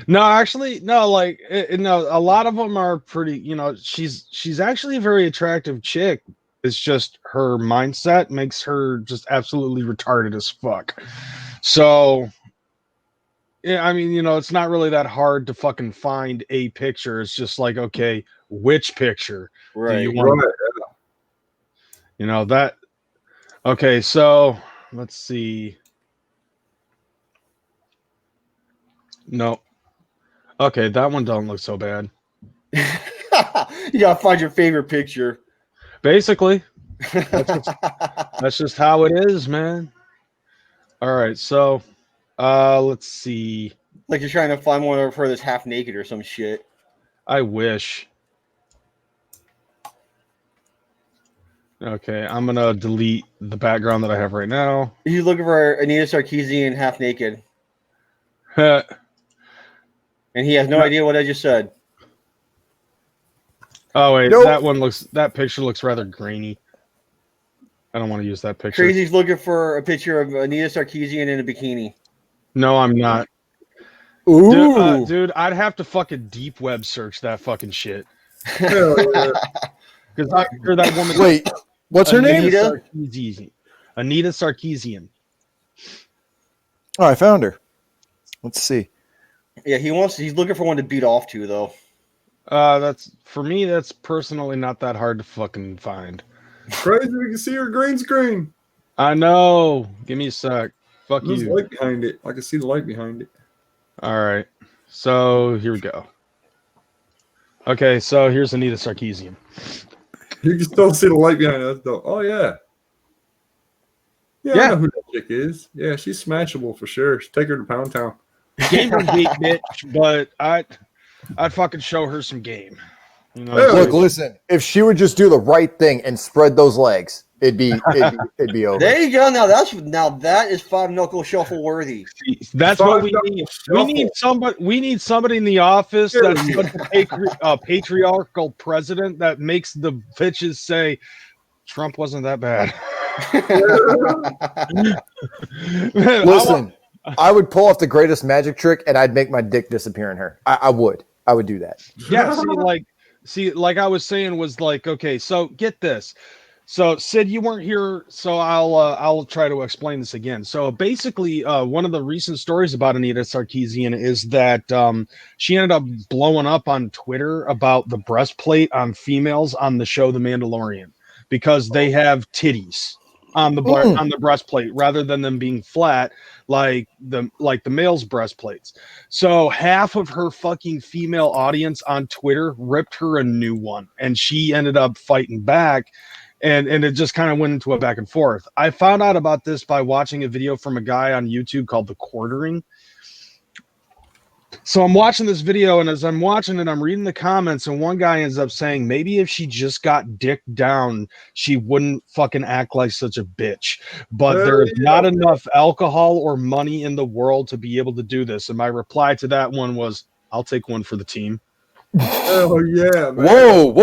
No, actually, no. Like, no, a lot of them are pretty. You know, she's actually a very attractive chick. It's just her mindset makes her just absolutely retarded as fuck. So, yeah, I mean, you know, it's not really that hard to fucking find a picture. It's just like, okay, which picture do you want? Right. You know that. Okay, so let's see. No. Okay, that one don't look so bad. You gotta find your favorite picture. Basically, that's just how it is, man. All right, so let's see. Like you're trying to find one of her that's half naked or some shit. I wish. Okay, I'm gonna delete the background that I have right now. You looking for Anita Sarkeesian half naked? And he has no idea what I just said. Oh wait, nope. That picture looks rather grainy. I don't want to use that picture. Crazy's looking for a picture of Anita Sarkeesian in a bikini. No, I'm not. Ooh, dude, I'd have to fucking deep web search that fucking shit. Because I hear that woman. Wait, what's her name? Anita Sarkeesian. Oh, I found her. Let's see. Yeah, he's looking for one to beat off to, though. That's for me. That's personally not that hard to fucking find. Crazy, we can see her green screen. I know. Give me a sec. Fuck There's you. Light behind it. I can see the light behind it. All right. So here we go. Okay, so here's Anita Sarkeesian. You can still see the light behind us, though. Oh yeah. Yeah, I know who that chick is. Yeah, she's smashable for sure. Take her to Pound Town. Gamer geek bitch, but I'd fucking show her some game. You know, look, listen. If she would just do the right thing and spread those legs, it'd be over. There you go. Now that is five knuckle shuffle worthy. That's what we need. We need somebody in the office that's a patriarchal president that makes the bitches say Trump wasn't that bad. Listen, I would pull off the greatest magic trick and I'd make my dick disappear in her. I would do that. Yeah, like I was saying was like, okay, so get this. So Sid, you weren't here, so I'll try to explain this again. So basically, one of the recent stories about Anita Sarkeesian is that she ended up blowing up on Twitter about the breastplate on females on the show The Mandalorian because they have titties on the breastplate rather than them being flat like the male's breastplates. So half of her fucking female audience on Twitter ripped her a new one, and she ended up fighting back. And it just kind of went into a back and forth. I found out about this by watching a video from a guy on YouTube called The Quartering. So I'm watching this video, and as I'm watching it, I'm reading the comments, and one guy ends up saying, maybe if she just got dick down, she wouldn't fucking act like such a bitch. But there's not enough alcohol or money in the world to be able to do this. And my reply to that one was, I'll take one for the team. Oh, yeah, man.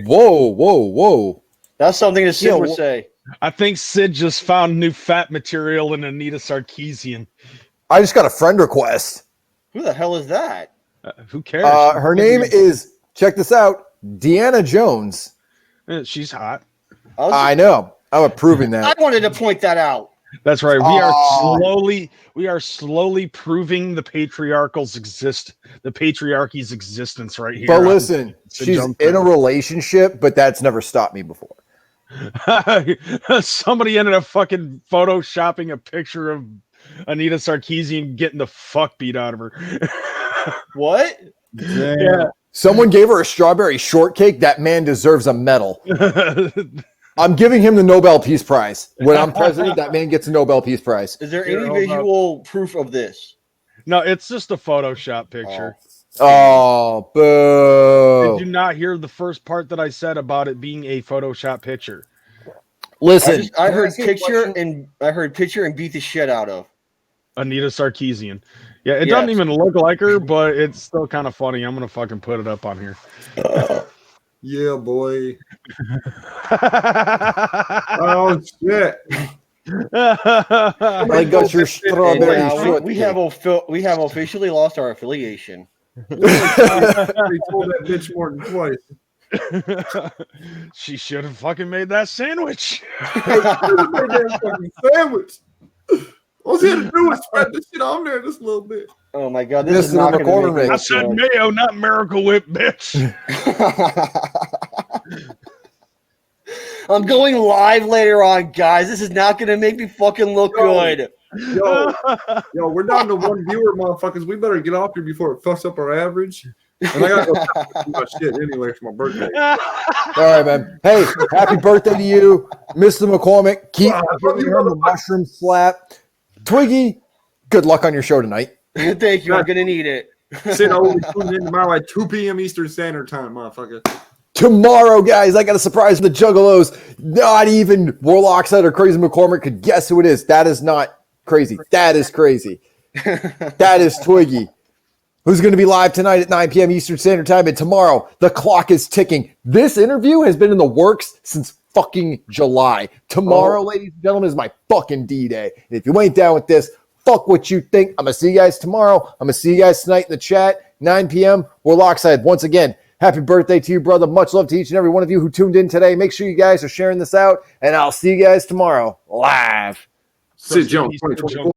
Whoa. That's something that Sid would say. I think Sid just found new fat material in Anita Sarkeesian. I just got a friend request. Who the hell is that? Who cares? Her name is, check this out, Deanna Jones. She's hot. I know. I'm approving that. I wanted to point that out. That's right. We are slowly proving the patriarchy's existence right here. But listen, she's in a relationship, but that's never stopped me before. Somebody ended up fucking photoshopping a picture of Anita Sarkeesian getting the fuck beat out of her. What? Yeah. Someone gave her a strawberry shortcake. That man deserves a medal. I'm giving him the Nobel Peace Prize. When I'm president, that man gets a Nobel Peace Prize. Is there any visual proof of this? No, it's just a Photoshop picture. Oh, boo. Did you not hear the first part that I said about it being a Photoshop picture? Listen, I heard picture and beat the shit out of Anita Sarkeesian. Yeah, it doesn't even look like her, but it's still kind of funny. I'm gonna fucking put it up on here. Yeah, boy. Oh shit! I got your strawberry shortcake. We have officially lost our affiliation. They told that bitch more than twice. She should have fucking made that sandwich. Sandwich. All she had to do was spread this shit on there just a little bit. Oh my god, this is not going to I said mayo, not Miracle Whip, bitch. I'm going live later on, guys. This is not going to make me fucking look good. Yo, we're down to one viewer, motherfuckers. We better get off here before it fucks up our average. And I gotta go my shit anyway for my birthday. All right, man. Hey, happy birthday to you, Mr. McCormick. Keep giving her the mushroom slap. Twiggy, good luck on your show tonight. Thank you. I'm gonna need it. Sid, I will be tuning in tomorrow at 2 p.m. Eastern Standard Time, motherfucker. Tomorrow, guys, I got a surprise for the Juggalos. Not even Warloxide or Crazy McCormick could guess who it is. That is not crazy. That is crazy. That is Twiggy, who's going to be live tonight at 9 p.m. Eastern Standard Time. And tomorrow, the clock is ticking. This interview has been in the works since fucking July. Tomorrow, ladies and gentlemen, is my fucking D-Day. And if you ain't down with this, fuck what you think. I'm going to see you guys tomorrow. I'm going to see you guys tonight in the chat, 9 p.m. Warloxide, once again, happy birthday to you, brother. Much love to each and every one of you who tuned in today. Make sure you guys are sharing this out, and I'll see you guys tomorrow live. Sid Jones, 2024.